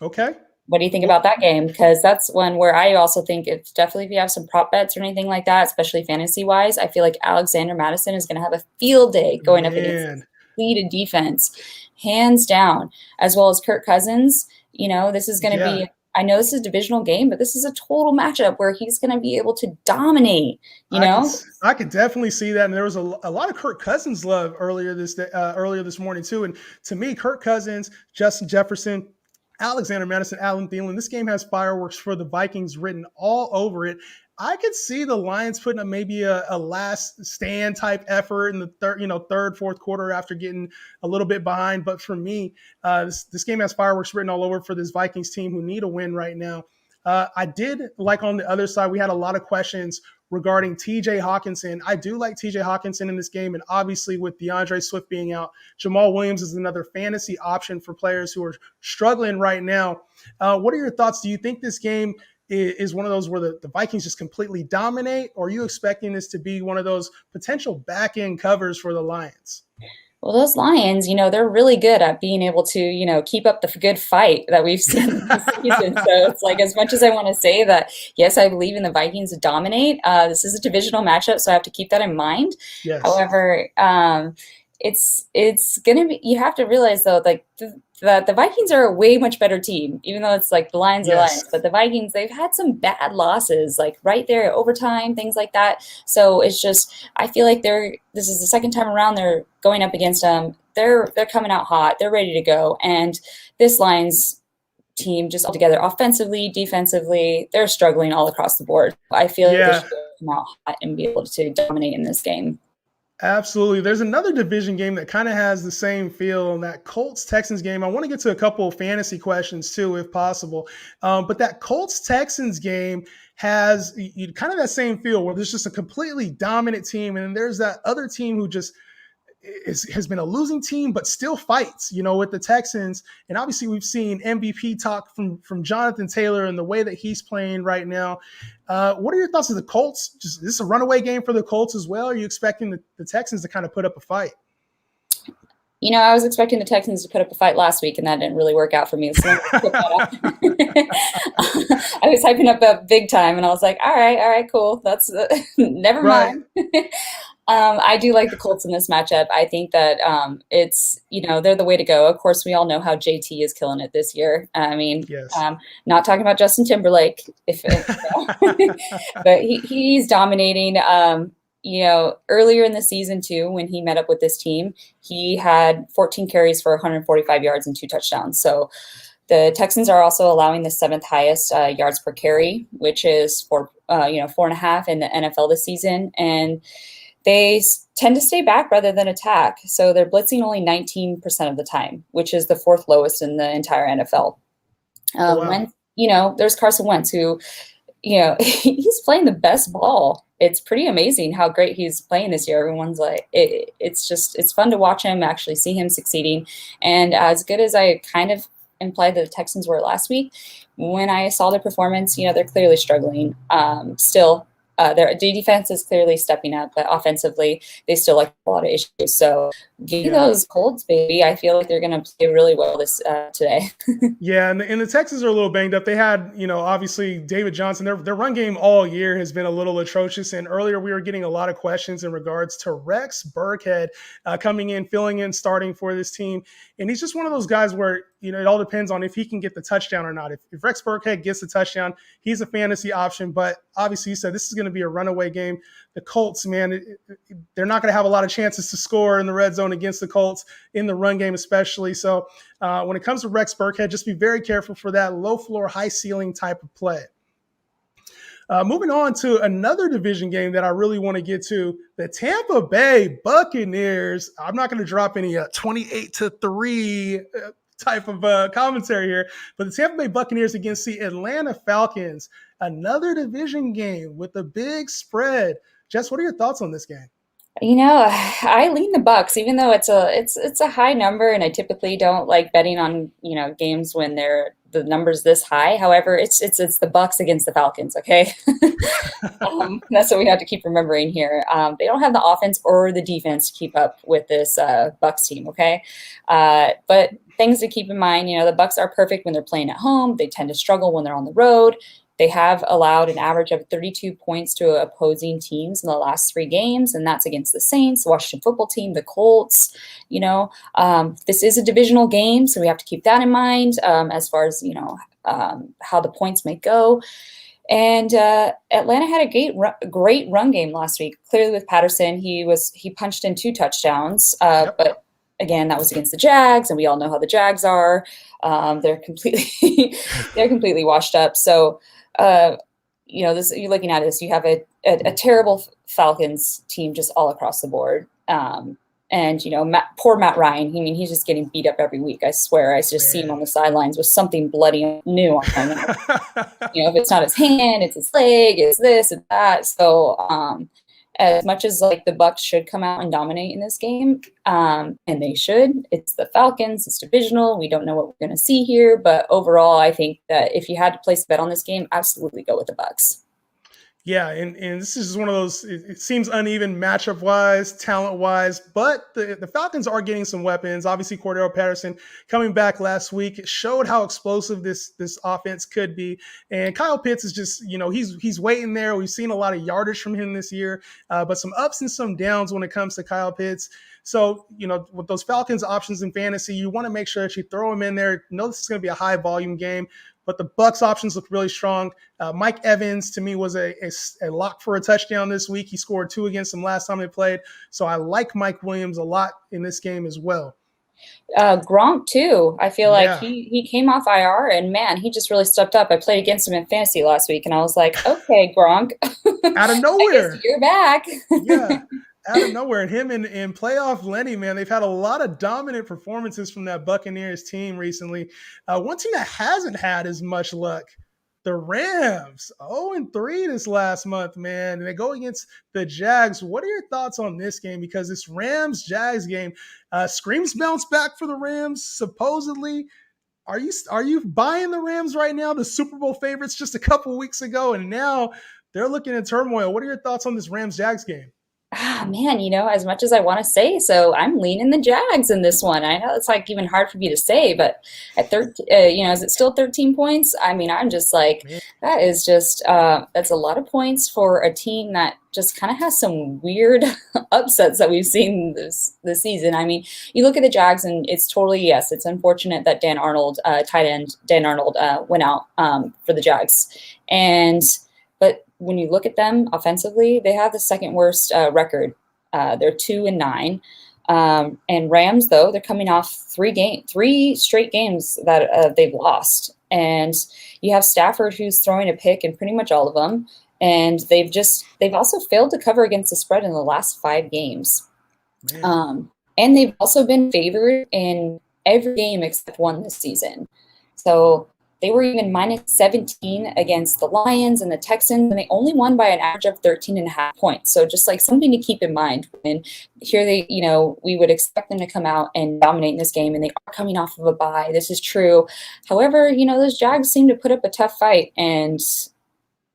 Speaker 1: Okay.
Speaker 2: What do you think about that game? Because that's one where I also think it's definitely, if you have some prop bets or anything like that, especially fantasy wise, I feel like Alexander Madison is going to have a field day going up against completed defense, hands down, as well as Kirk Cousins. This is going to be, I know this is a divisional game, but this is a total matchup where he's going to be able to dominate,
Speaker 1: I could definitely see that. And there was a lot of Kirk Cousins love earlier this morning too. And to me, Kirk Cousins, Justin Jefferson, Alexander Madison, Alan Thielen. This game has fireworks for the Vikings written all over it. I could see the Lions putting up maybe a last stand type effort in the third, fourth quarter after getting a little bit behind. But for me, this game has fireworks written all over for this Vikings team who need a win right now. I did like on the other side, we had a lot of questions regarding TJ Hawkinson. I do like TJ Hawkinson in this game. And obviously with DeAndre Swift being out, Jamal Williams is another fantasy option for players who are struggling right now. What are your thoughts? Do you think this game is one of those where the Vikings just completely dominate? Or are you expecting this to be one of those potential back end covers for the Lions?
Speaker 2: Well, those Lions, they're really good at being able to, keep up the good fight that we've seen this season. So it's like, as much as I want to say that, yes, I believe in the Vikings to dominate, this is a divisional matchup, so I have to keep that in mind.
Speaker 1: Yes.
Speaker 2: However, it's going to be, you have to realize though, like the Vikings are a way much better team, even though it's like the Lions are Lions, but the Vikings, they've had some bad losses, like right there, overtime, things like that. So it's just, I feel like this is the second time around they're going up against them. They're coming out hot. They're ready to go. And this Lions team just altogether, offensively, defensively, they're struggling all across the board. I feel like they should come out hot and be able to dominate in this game.
Speaker 1: Absolutely. There's another division game that kind of has the same feel, and that Colts Texans game. I want to get to a couple of fantasy questions too, if possible. But that Colts Texans game has kind of that same feel where there's just a completely dominant team, and then there's that other team who just has been a losing team, but still fights, with the Texans. And obviously, we've seen MVP talk from Jonathan Taylor and the way that he's playing right now. What are your thoughts of the Colts? Just is this a runaway game for the Colts as well? Are you expecting the Texans to kind of put up a fight?
Speaker 2: I was expecting the Texans to put up a fight last week, and that didn't really work out for me. So I was hyping up big time, and I was like, all right, cool. That's never mind. I do like the Colts in this matchup. I think that it's, they're the way to go. Of course, we all know how JT is killing it this year. I mean,
Speaker 1: yes.
Speaker 2: Not talking about Justin Timberlake, but he's dominating. Earlier in the season too, when he met up with this team, he had 14 carries for 145 yards and 2 touchdowns. So the Texans are also allowing the 7th highest yards per carry, which is 4.5 in the NFL this season. And they tend to stay back rather than attack. So they're blitzing only 19% of the time, which is the 4th lowest in the entire NFL.
Speaker 1: Wow.
Speaker 2: There's Carson Wentz, who, he's playing the best ball. It's pretty amazing how great he's playing this year. Everyone's like, it's fun to watch him, actually see him succeeding. And as good as I kind of implied that the Texans were last week, when I saw their performance, they're clearly struggling still. Their defense is clearly stepping up, but offensively, they still like a lot of issues. So give those Colts, baby. I feel like they're going to play really well this today.
Speaker 1: Yeah, and the Texans are a little banged up. They had, obviously David Johnson. Their run game all year has been a little atrocious. And earlier we were getting a lot of questions in regards to Rex Burkhead coming in, filling in, starting for this team. And he's just one of those guys where, it all depends on if he can get the touchdown or not. If Rex Burkhead gets the touchdown, he's a fantasy option. But obviously, you said this is going to be a runaway game. The Colts, man, they're not going to have a lot of chances to score in the red zone against the Colts in the run game, especially. So when it comes to Rex Burkhead, just be very careful for that low floor, high ceiling type of play. Moving on to another division game that I really want to get to, the Tampa Bay Buccaneers. I'm not going to drop any 28-3 type of commentary here, but the Tampa Bay Buccaneers against the Atlanta Falcons, another division game with a big spread. Jess, what are your thoughts on this game?
Speaker 2: I lean the Bucks, even though it's a high number, and I typically don't like betting on games when the number's this high. However, it's the Bucks against the Falcons. Okay, that's what we have to keep remembering here. They don't have the offense or the defense to keep up with this Bucks team. Okay, but things to keep in mind. The Bucks are perfect when they're playing at home. They tend to struggle when they're on the road. They have allowed an average of 32 points to opposing teams in the last 3 games, and that's against the Saints, the Washington football team, the Colts. This is a divisional game, so we have to keep that in mind as far as, how the points may go. And Atlanta had a great run game last week. Clearly with Patterson, he punched in 2 touchdowns, but again, that was against the Jags, and we all know how the Jags are. They're completely washed up. So, this, you're looking at this, you have a terrible Falcons team just all across the board. And poor Matt Ryan. He's just getting beat up every week. I swear, I just see him on the sidelines with something bloody new on him. If it's not his hand, it's his leg, it's this and that. So, as much as the Bucs should come out and dominate in this game, and they should, it's the Falcons, it's divisional. We don't know what we're going to see here, but overall, I think that if you had to place a bet on this game, absolutely go with the Bucs.
Speaker 1: Yeah, and this is one of those, it seems uneven matchup-wise, talent-wise, but the Falcons are getting some weapons. Obviously, Cordero Patterson coming back last week showed how explosive this offense could be. And Kyle Pitts is just, he's waiting there. We've seen a lot of yardage from him this year, but some ups and some downs when it comes to Kyle Pitts. So, with those Falcons options in fantasy, you want to make sure that you throw them in there. Know this is going to be a high-volume game. But the Bucs options look really strong. Mike Evans, to me, was a lock for a touchdown this week. He scored 2 against them last time they played. So I like Mike Williams a lot in this game as well.
Speaker 2: Gronk, too. I feel like he came off IR, and, man, he just really stepped up. I played against him in fantasy last week, and I was like, okay, Gronk.
Speaker 1: Out of nowhere.
Speaker 2: I guess you're back.
Speaker 1: Yeah. out of nowhere. And him in playoff Lenny, man, they've had a lot of dominant performances from that Buccaneers team recently. One team that hasn't had as much luck, the Rams, 0-3 this last month, man. And they go against the Jags. What are your thoughts on this game? Because this Rams-Jags game screams bounce back for the Rams, supposedly. Are you buying the Rams right now? The Super Bowl favorites just a couple weeks ago, and now they're looking in turmoil. What are your thoughts on this Rams-Jags game?
Speaker 2: Ah, man, as much as I want to say so, I'm leaning the Jags in this one. I know it's like even hard for me to say, but at 13, is it still 13 points? I mean, I'm just like,
Speaker 1: Man,
Speaker 2: that is just, that's a lot of points for a team that just kind of has some weird upsets that we've seen this season. I mean, you look at the Jags and it's totally, yes, it's unfortunate that tight end Dan Arnold, went out for the Jags. But when you look at them offensively, they have the second worst record. They're 2-9. And Rams, though, they're coming off three straight games that they've lost. And you have Stafford, who's throwing a pick in pretty much all of them. And they've also failed to cover against the spread in the last 5 games. And they've also been favored in every game except one this season. So they were even minus 17 against the Lions and the Texans, and they only won by an average of 13.5 points. So just like something to keep in mind. And here we would expect them to come out and dominate in this game, and they are coming off of a bye. This is true. However, those Jags seem to put up a tough fight, and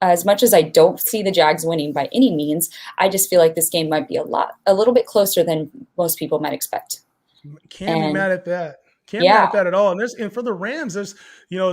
Speaker 2: as much as I don't see the Jags winning by any means, I just feel like this game might be a little bit closer than most people might expect.
Speaker 1: Can't be mad at that. Can't be mad at that at all. And for the Rams, there's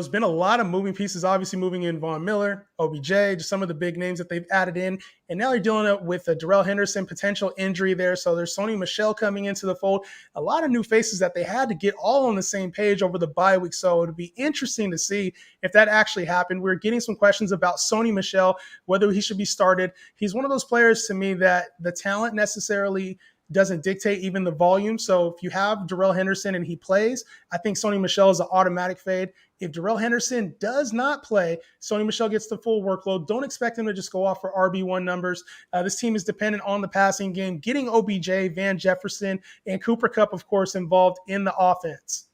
Speaker 1: been a lot of moving pieces, obviously moving in Von Miller, OBJ, just some of the big names that they've added in. And now they're dealing with a Darrell Henderson potential injury there. So there's Sony Michel coming into the fold. A lot of new faces that they had to get all on the same page over the bye week. So it'll be interesting to see if that actually happened. We're getting some questions about Sony Michel, whether he should be started. He's one of those players to me that the talent necessarily doesn't dictate even the volume. So if you have Darrell Henderson and he plays, I think Sony Michel is an automatic fade. If Darrell Henderson does not play, Sony Michel gets the full workload. Don't expect him to just go off for RB1 numbers. This team is dependent on the passing game, getting OBJ, Van Jefferson, and Cooper Kupp, of course, involved in the offense.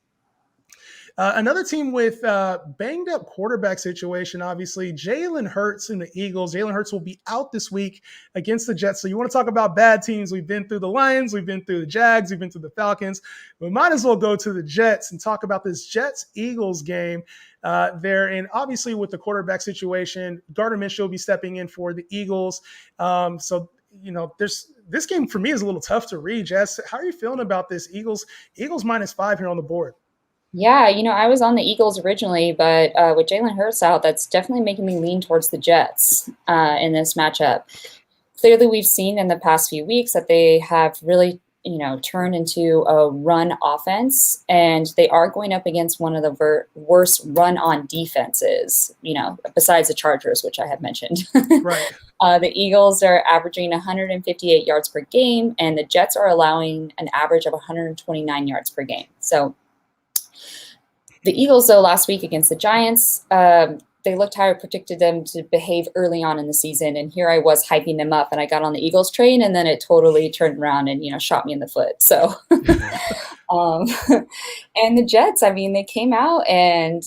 Speaker 1: Another team with banged up quarterback situation, obviously, Jalen Hurts and the Eagles. Jalen Hurts will be out this week against the Jets. So you want to talk about bad teams? We've been through the Lions, we've been through the Jags, we've been through the Falcons. We might as well go to the Jets and talk about this Jets-Eagles game there. And obviously with the quarterback situation, Gardner Minshew will be stepping in for the Eagles. This game for me is a little tough to read. Jess, how are you feeling about this? Eagles -5 here on the board.
Speaker 2: Yeah, I was on the Eagles originally, but with Jalen Hurts out, that's definitely making me lean towards the Jets in this matchup. Clearly, we've seen in the past few weeks that they have really, turned into a run offense, and they are going up against one of the worst run-on defenses, besides the Chargers, which I have mentioned.
Speaker 1: Right.
Speaker 2: The Eagles are averaging 158 yards per game, and the Jets are allowing an average of 129 yards per game. So the Eagles, though, last week against the Giants, they looked how I predicted them to behave early on in the season. And here I was hyping them up, and I got on the Eagles train, and then it totally turned around and, shot me in the foot. So, and the Jets, I mean, they came out and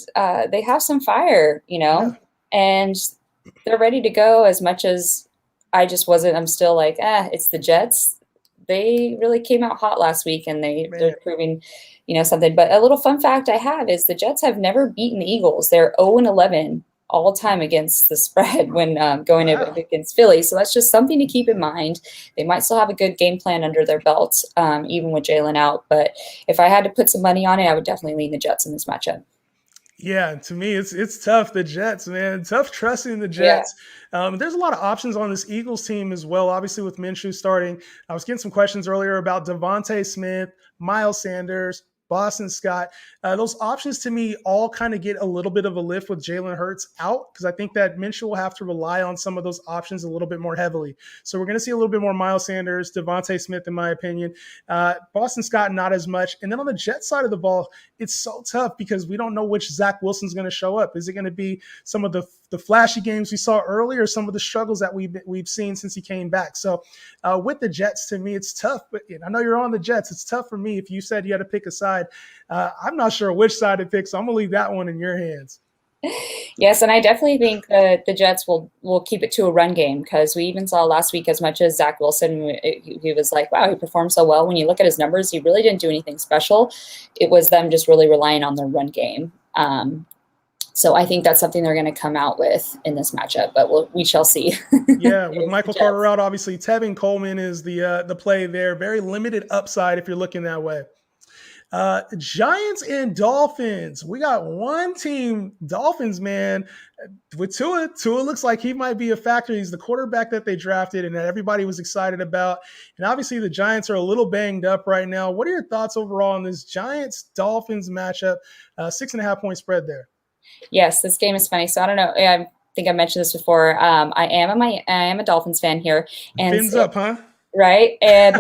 Speaker 2: they have some fire, and they're ready to go. As much as I just wasn't, I'm still like, it's the Jets. They really came out hot last week, and they're proving something. But a little fun fact I have is the Jets have never beaten the Eagles. They're 0-11 all time against the spread when going up against Philly. So that's just something to keep in mind. They might still have a good game plan under their belt, even with Jalen out. But if I had to put some money on it, I would definitely lean the Jets in this matchup.
Speaker 1: Yeah, to me, it's tough. The Jets, man, tough trusting the Jets. Yeah. There's a lot of options on this Eagles team as well. Obviously, with Minshew starting, I was getting some questions earlier about Devontae Smith, Miles Sanders, Boston Scott. Those options to me all kind of get a little bit of a lift with Jalen Hurts out, because I think that Minshew will have to rely on some of those options a little bit more heavily. So we're going to see a little bit more Miles Sanders, Devontae Smith, in my opinion. Boston Scott, not as much. And then on the Jets side of the ball, it's so tough because we don't know which Zach Wilson's going to show up. Is it going to be some of the flashy games we saw earlier, or some of the struggles that we've seen since he came back? So with the Jets, to me, it's tough. But I know you're on the Jets. It's tough for me. If you said you had to pick a side, I'm not sure which side to pick, so I'm going to leave that one in your hands.
Speaker 2: Yes, and I definitely think that the Jets will keep it to a run game, because we even saw last week, as much as Zach Wilson, he was like, wow, he performed so well. When you look at his numbers, he really didn't do anything special. It was them just really relying on their run game. So I think that's something they're going to come out with in this matchup, but we shall see.
Speaker 1: Yeah, with Michael Carter out, obviously Tevin Coleman is the play there. Very limited upside if you're looking that way. Giants and Dolphins. We got one team, Dolphins, man, with Tua. Tua looks like he might be a factor. He's the quarterback that they drafted and that everybody was excited about. And obviously the Giants are a little banged up right now. What are your thoughts overall on this Giants-Dolphins matchup? 6.5 point spread there.
Speaker 2: Yes, this game is funny. So I don't know. I think I mentioned this before. I am a Dolphins fan here. And
Speaker 1: Fins up, huh?
Speaker 2: Right. And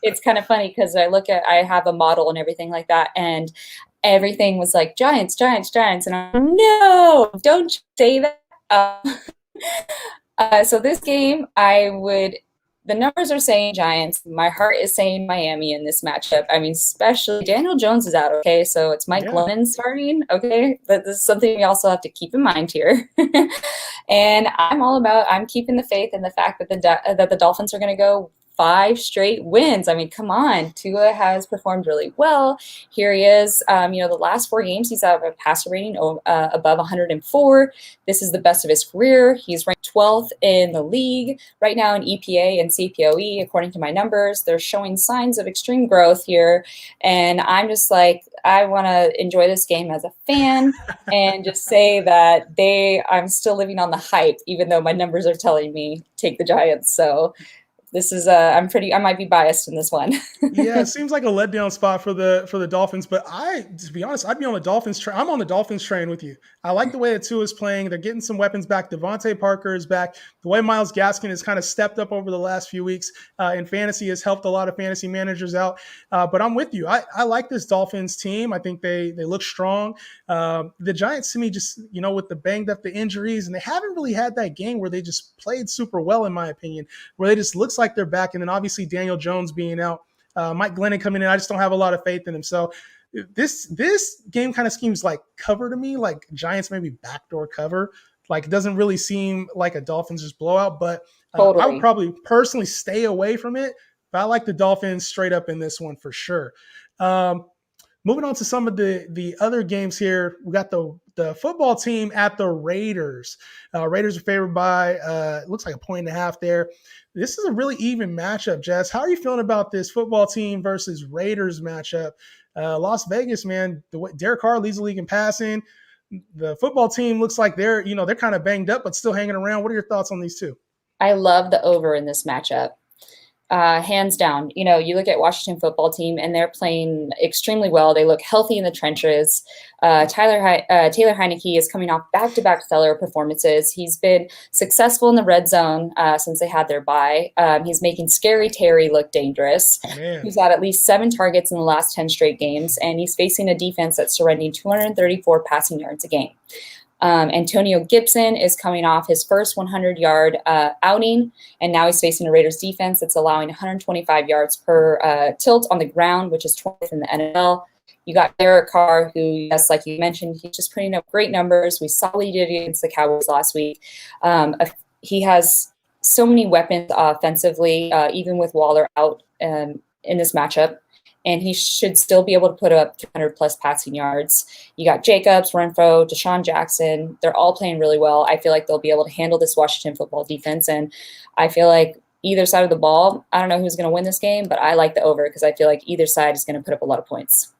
Speaker 2: it's kind of funny because I have a model and everything like that. And everything was like Giants, Giants, Giants. And I'm no, don't say that. So this game, the numbers are saying Giants. My heart is saying Miami in this matchup. I mean, especially Daniel Jones is out. Okay. So it's Mike Glennon starting. Okay. But this is something we also have to keep in mind here. And I'm keeping the faith in the fact that the Dolphins are going to go 5 straight wins. I mean, come on. Tua has performed really well. Here he is. The last 4 games, he's at a passer rating above 104. This is the best of his career. He's ranked 12th in the league right now in EPA and CPOE, according to my numbers. They're showing signs of extreme growth here. And I'm just like, I want to enjoy this game as a fan and just say that I'm still living on the hype, even though my numbers are telling me take the Giants. So this is I might be biased in this one.
Speaker 1: Yeah, it seems like a letdown spot for the Dolphins, but to be honest, I'd be on the Dolphins train. I'm on the Dolphins train with you. I like the way that Tua is playing. They're getting some weapons back. Devontae Parker is back. The way Myles Gaskin has kind of stepped up over the last few weeks in fantasy has helped a lot of fantasy managers out. But I'm with you. I like this Dolphins team. I think they look strong. The Giants, to me, just with the banged up the injuries, and they haven't really had that game where they just played super well, in my opinion, where they just looks like they're back. And then obviously Daniel Jones being out, Mike Glennon coming in, I just don't have a lot of faith in him. So this game kind of seems like cover to me, like Giants maybe backdoor cover. Like it doesn't really seem like a Dolphins just blowout, but
Speaker 2: Totally.
Speaker 1: I would probably personally stay away from it. But I like the Dolphins straight up in this one for sure. Moving on to some of the other games here, we got the football team at the Raiders. Raiders are favored by it looks like 1.5 there. This is a really even matchup, Jess. How are you feeling about this football team versus Raiders matchup? Las Vegas, man, Derek Carr leads the league in passing. The football team looks like they're kind of banged up, but still hanging around. What are your thoughts on these two?
Speaker 2: I love the over in this matchup. Hands down. You look at Washington football team and they're playing extremely well. They look healthy in the trenches. Taylor Heineke is coming off back-to-back stellar performances. He's been successful in the red zone since they had their bye. He's making Scary Terry look dangerous.
Speaker 1: Man.
Speaker 2: He's got at least 7 targets in the last 10 straight games, and he's facing a defense that's surrendering 234 passing yards a game. Antonio Gibson is coming off his first 100-yard outing, and now he's facing a Raiders defense that's allowing 125 yards per tilt on the ground, which is 20th in the NFL. You got Derek Carr, who, yes, like you mentioned, he's just putting up great numbers. We saw what he did against the Cowboys last week. He has so many weapons offensively, even with Waller out in this matchup. And he should still be able to put up 200-plus passing yards. You got Jacobs, Renfro, Deshaun Jackson. They're all playing really well. I feel like they'll be able to handle this Washington football defense. And I feel like either side of the ball, I don't know who's going to win this game, but I like the over because I feel like either side is going to put up a lot of points.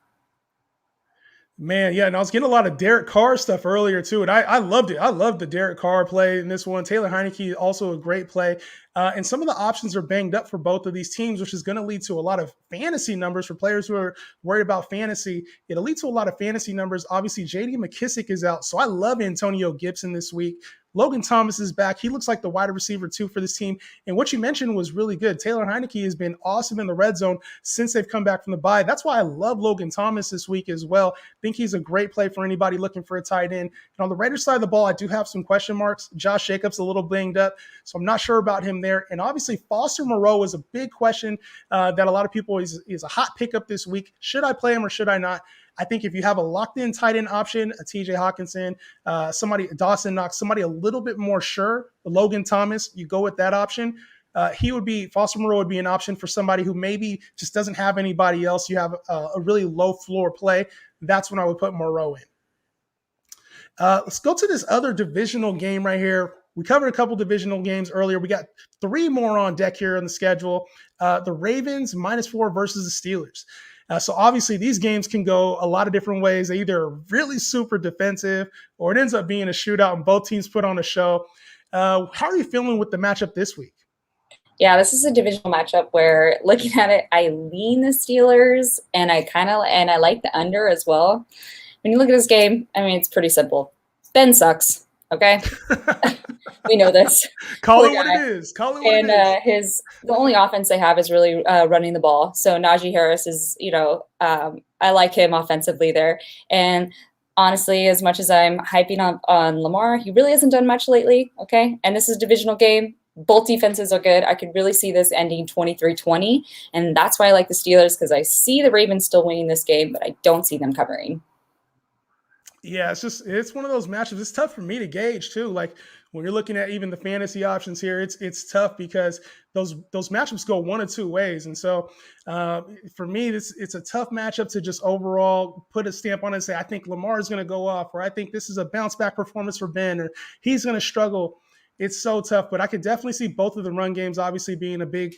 Speaker 1: Man, yeah, and I was getting a lot of Derek Carr stuff earlier too, and I loved it. I loved the Derek Carr play in this one. Taylor Heineke also a great play, and some of the options are banged up for both of these teams, which is going to lead to a lot of fantasy numbers for players who are worried about fantasy. It'll lead to a lot of fantasy numbers. Obviously, J.D. McKissick is out, so I love Antonio Gibson this week. Logan Thomas is back. He looks like the wide receiver too for this team. And what you mentioned was really good. Taylor Heineke has been awesome in the red zone since they've come back from the bye. That's why I love Logan Thomas this week as well. I think he's a great play for anybody looking for a tight end. And on the Raiders side of the ball, I do have some question marks. Josh Jacobs a little banged up, so I'm not sure about him there. And obviously, Foster Moreau is a big question that a lot of people is a hot pickup this week. Should I play him or should I not? I think if you have a locked-in tight end option, a TJ Hawkinson, Dawson Knox, somebody a little bit more sure, Logan Thomas, you go with that option. Foster Moreau would be an option for somebody who maybe just doesn't have anybody else. You have a really low floor play. That's when I would put Moreau in. Let's go to this other divisional game right here. We covered a couple divisional games earlier. We got 3 more on deck here on the schedule. The Ravens -4 versus the Steelers. So obviously these games can go a lot of different ways. They either are really super defensive or it ends up being a shootout and both teams put on a show. How are you feeling with the matchup this week?
Speaker 2: Yeah, this is a divisional matchup where looking at it, I lean the Steelers and I like the under as well. When you look at this game, I mean, it's pretty simple. Ben sucks. Okay. We know this.
Speaker 1: Call it what it is.
Speaker 2: The only offense they have is really running the ball. So Najee Harris is, I like him offensively there. And honestly, as much as I'm hyping on Lamar, he really hasn't done much lately. Okay. And this is a divisional game. Both defenses are good. I could really see this ending 23-20. And that's why I like the Steelers, because I see the Ravens still winning this game, but I don't see them covering.
Speaker 1: Yeah, it's one of those matchups. It's tough for me to gauge too. Like when you're looking at even the fantasy options here, it's tough because those matchups go one of two ways. And so for me, it's a tough matchup to just overall put a stamp on it and say, I think Lamar is going to go off, or I think this is a bounce back performance for Ben, or he's going to struggle. It's so tough, but I could definitely see both of the run games obviously being a big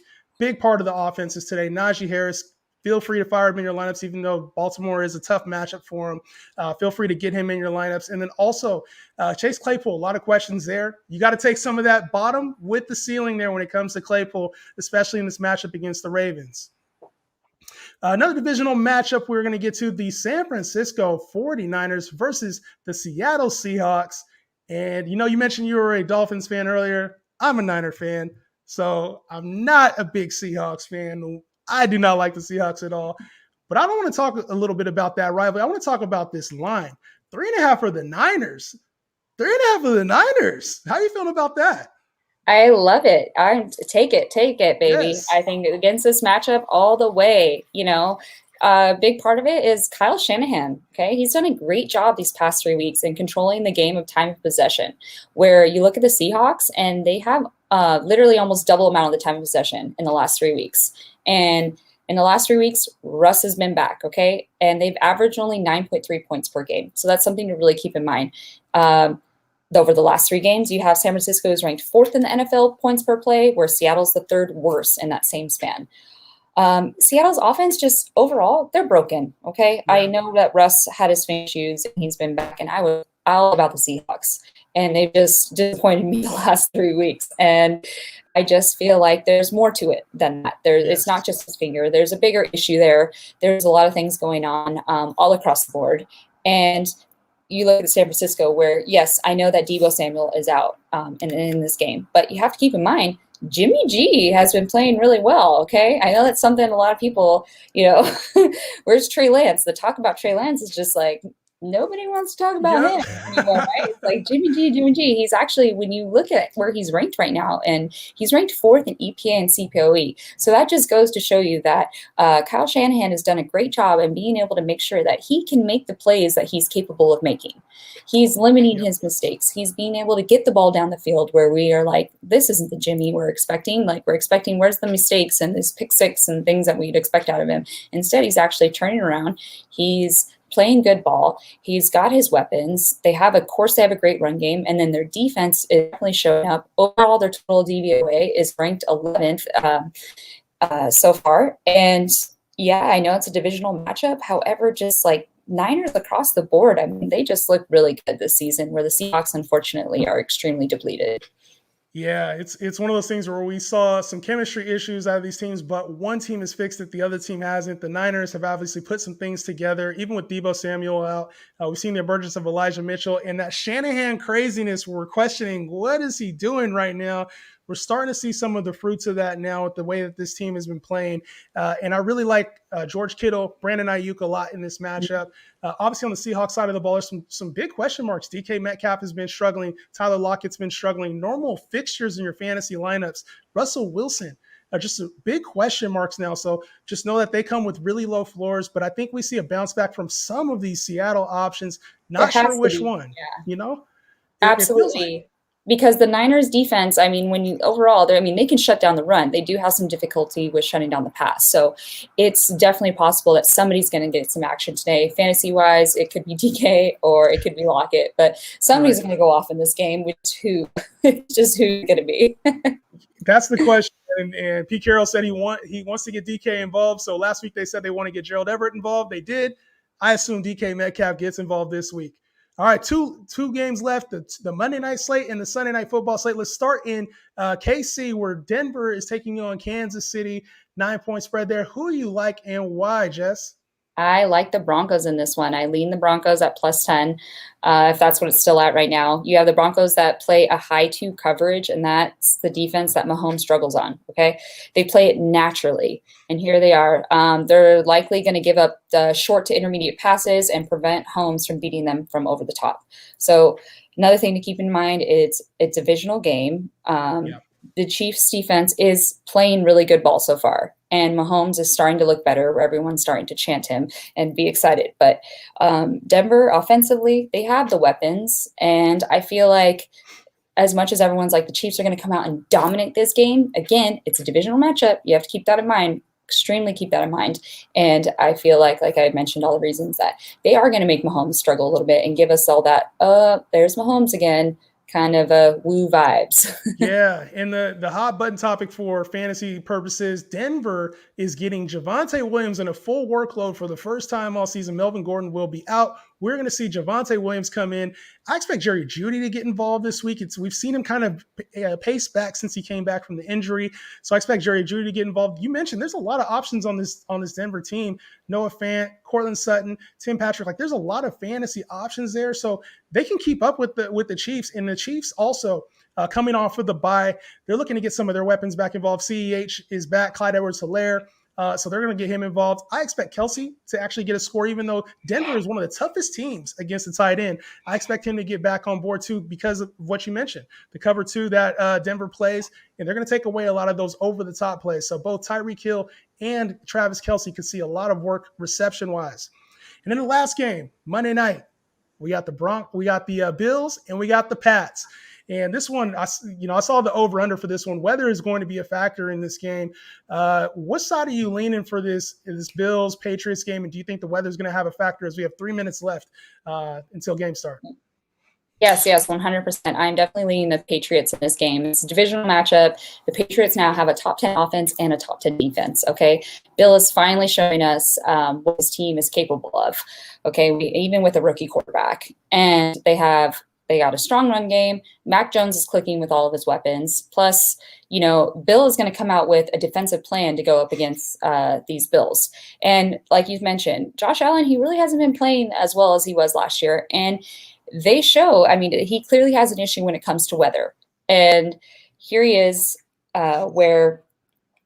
Speaker 1: part of the offenses today. Najee Harris, feel free to fire him in your lineups, even though Baltimore is a tough matchup for him. Feel free to get him in your lineups. And then also Chase Claypool, a lot of questions there. You got to take some of that bottom with the ceiling there when it comes to Claypool, especially in this matchup against the Ravens. Another divisional matchup we're going to get to, the San Francisco 49ers versus the Seattle Seahawks. And, you mentioned you were a Dolphins fan earlier. I'm a Niner fan, so I'm not a big Seahawks fan. I do not like the Seahawks at all. But I don't want to talk a little bit about that rivalry. I want to talk about this line. 3.5 for the Niners. 3.5 for the Niners. How are you feeling about that?
Speaker 2: I love it. Take it, baby.
Speaker 1: Yes.
Speaker 2: I think against this matchup all the way, a big part of it is Kyle Shanahan. Okay. He's done a great job these past 3 weeks in controlling the game of time of possession, where you look at the Seahawks and they have literally almost double amount of the time of possession in the last 3 weeks. And in the last 3 weeks, Russ has been back. Okay. And they've averaged only 9.3 points per game. So that's something to really keep in mind. Over the last 3 games, you have San Francisco is ranked 4th in the NFL points per play, where Seattle's the 3rd worst in that same span. Seattle's offense just overall, they're broken. Okay. Yeah. I know that Russ had his issues and he's been back, and I was all about the Seahawks, and they just disappointed me the last 3 weeks. And I just feel like there's more to it than that. It's not just his finger. There's a bigger issue there. There's a lot of things going on all across the board. And you look at San Francisco where, yes, I know that Deebo Samuel is out in this game, but you have to keep in mind, Jimmy G has been playing really well, okay? I know that's something a lot of people, where's Trey Lance? The talk about Trey Lance is just like, nobody wants to talk about him anymore, right? Like Jimmy G. He's actually, when you look at where he's ranked right now, and he's ranked 4th in EPA and CPOE. So that just goes to show you that Kyle Shanahan has done a great job in being able to make sure that he can make the plays that he's capable of making. He's limiting his mistakes. He's being able to get the ball down the field where we are like, this isn't the Jimmy we're expecting. Like, we're expecting, where's the mistakes and this pick six and things that we'd expect out of him. Instead, he's actually turning around. He's playing good ball. He's got his weapons. They have a great run game, and then their defense is definitely showing up. Overall, their total DVOA is ranked 11th so far. And yeah, I know it's a divisional matchup. However, just like Niners across the board, I mean, they just look really good this season, where the Seahawks, unfortunately, are extremely depleted.
Speaker 1: Yeah, it's one of those things where we saw some chemistry issues out of these teams, but one team has fixed it, the other team hasn't. The Niners have obviously put some things together, even with Deebo Samuel out. We've seen the emergence of Elijah Mitchell and that Shanahan craziness. We're questioning, what is he doing right now? We're starting to see some of the fruits of that now with the way that this team has been playing. And I really like George Kittle, Brandon Ayuk a lot in this matchup. Obviously, on the Seahawks side of the ball, there's some big question marks. DK Metcalf has been struggling. Tyler Lockett's been struggling. Normal fixtures in your fantasy lineups. Russell Wilson, just big question marks now. So just know that they come with really low floors. But I think we see a bounce back from some of these Seattle options. Not sure which one, you know? It feels like.
Speaker 2: Because the Niners defense, I mean, when you overall, I mean, they can shut down the run. They do have some difficulty with shutting down the pass. So it's definitely possible that somebody's going to get some action today. Fantasy wise, it could be DK or it could be Lockett, but somebody's going to go off in this game. Which who? Just who's going to be?
Speaker 1: That's the question. And Pete Carroll said he wants to get DK involved. So last week they said they want to get Gerald Everett involved. They did. I assume DK Metcalf gets involved this week. All right, two games left, the Monday night slate and the Sunday night football slate. Let's start in KC, where Denver is taking on Kansas City, 9-point spread there. Who do you like and why, Jess?
Speaker 2: I like the Broncos in this one. I lean the Broncos at +10, if that's what it's still at right now. You have the Broncos that play a high 2 coverage, and that's the defense that Mahomes struggles on, okay? They play it naturally, and here they are. They're likely going to give up the short to intermediate passes and prevent Holmes from beating them from over the top. So another thing to keep in mind is it's a divisional game. The Chiefs defense is playing really good ball so far, and Mahomes is starting to look better, where everyone's starting to chant him and be excited. But Denver offensively, they have the weapons, and I feel like as much as everyone's like the Chiefs are going to come out and dominate this game, again, it's a divisional matchup. You have to keep that in mind, extremely keep that in mind. And I feel like I mentioned all the reasons that they are going to make Mahomes struggle a little bit and give us all that, there's Mahomes again, kind of woo vibes.
Speaker 1: Yeah, and the hot button topic for fantasy purposes, Denver is getting Javonte Williams in a full workload for the first time all season. Melvin Gordon will be out. We're going to see Javonte Williams come in. I expect Jerry Jeudy to get involved this week. We've seen him kind of pace back since he came back from the injury. So I expect Jerry Jeudy to get involved. You mentioned there's a lot of options on this Denver team. Noah Fant, Cortland Sutton, Tim Patrick. Like there's a lot of fantasy options there. So they can keep up with the Chiefs. And the Chiefs also coming off of the bye, they're looking to get some of their weapons back involved. CEH is back, Clyde Edwards-Helaire. So they're going to get him involved. I expect Kelsey to actually get a score, even though Denver is one of the toughest teams against the tight end. I expect him to get back on board too because of what you mentioned, the cover 2 that Denver plays, and they're going to take away a lot of those over-the-top plays. So both Tyreek Hill and Travis Kelsey could see a lot of work reception-wise. And then the last game, Monday night, we got the Bills, and we got the Pats. And this one, I saw the over-under for this one. Weather is going to be a factor in this game. What side are you leaning for this Bills-Patriots game? And do you think the weather is going to have a factor as we have 3 minutes left until game start?
Speaker 2: Yes, 100%. I'm definitely leaning the Patriots in this game. It's a divisional matchup. The Patriots now have a top 10 offense and a top 10 defense, okay? Bill is finally showing us what his team is capable of, okay? Even with a rookie quarterback. And they got a strong run game. Mac Jones is clicking with all of his weapons. Plus, Bill is going to come out with a defensive plan to go up against these Bills. And like you've mentioned, Josh Allen, he really hasn't been playing as well as he was last year. And they show, he clearly has an issue when it comes to weather. And here he is where,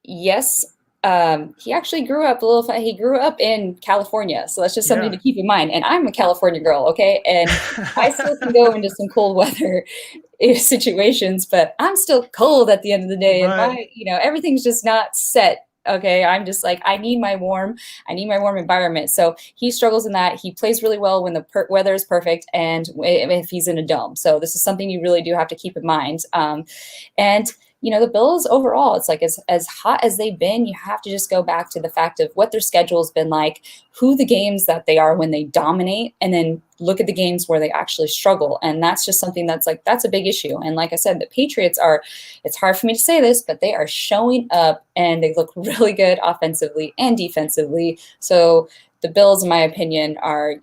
Speaker 2: yes, he actually grew up he grew up in California. So that's just something to keep in mind. And I'm a California girl, okay? And I still can go into some cold weather situations, but I'm still cold at the end of the day. Right. And everything's just not set. Okay, I'm just like, I need my warm environment. So he struggles in that. He plays really well when the weather is perfect and if he's in a dome. So this is something you really do have to keep in mind. And the Bills overall, it's like as hot as they've been, you have to just go back to the fact of what their schedule has been like, who the games that they are when they dominate, and then look at the games where they actually struggle. And that's just something that's a big issue. And like I said, the Patriots it's hard for me to say this, but they are showing up and they look really good offensively and defensively. So the Bills, in my opinion, are,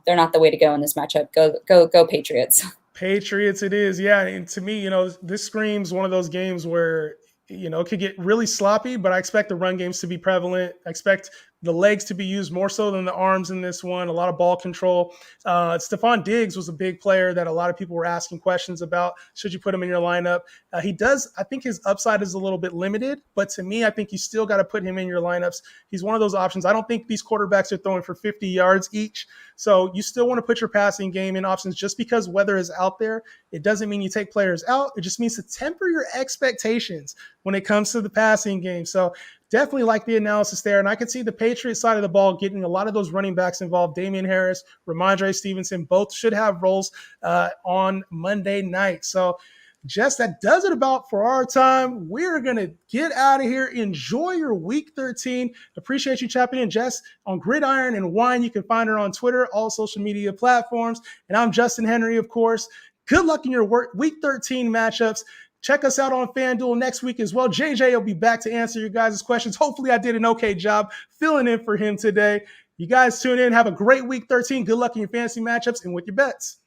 Speaker 2: they're not the way to go in this matchup. Go Patriots.
Speaker 1: Patriots it is. Yeah. And to me, this screams one of those games where, it could get really sloppy, but I expect the run games to be prevalent. I expect the legs to be used more so than the arms in this one. A lot of ball control. Stephon Diggs was a big player that a lot of people were asking questions about. Should you put him in your lineup? He does. I think his upside is a little bit limited, but to me, I think you still got to put him in your lineups. He's one of those options. I don't think these quarterbacks are throwing for 50 yards each. So you still want to put your passing game in options. Just because weather is out there, it doesn't mean you take players out. It just means to temper your expectations when it comes to the passing game. So definitely like the analysis there. And I could see the Patriots side of the ball getting a lot of those running backs involved. Damian Harris, Ramondre Stevenson, both should have roles on Monday night. So Jess, that does it about for our time. We're going to get out of here. Enjoy your week 13. Appreciate you chopping in, Jess, on Gridiron and Wine. You can find her on Twitter, all social media platforms. And I'm Justin Henry, of course. Good luck in your week 13 matchups. Check us out on Fanduel next week as well. JJ will be back to answer your guys' questions. Hopefully I did an okay job filling in for him today. You guys tune in. Have a great week 13. Good luck in your fantasy matchups and with your bets.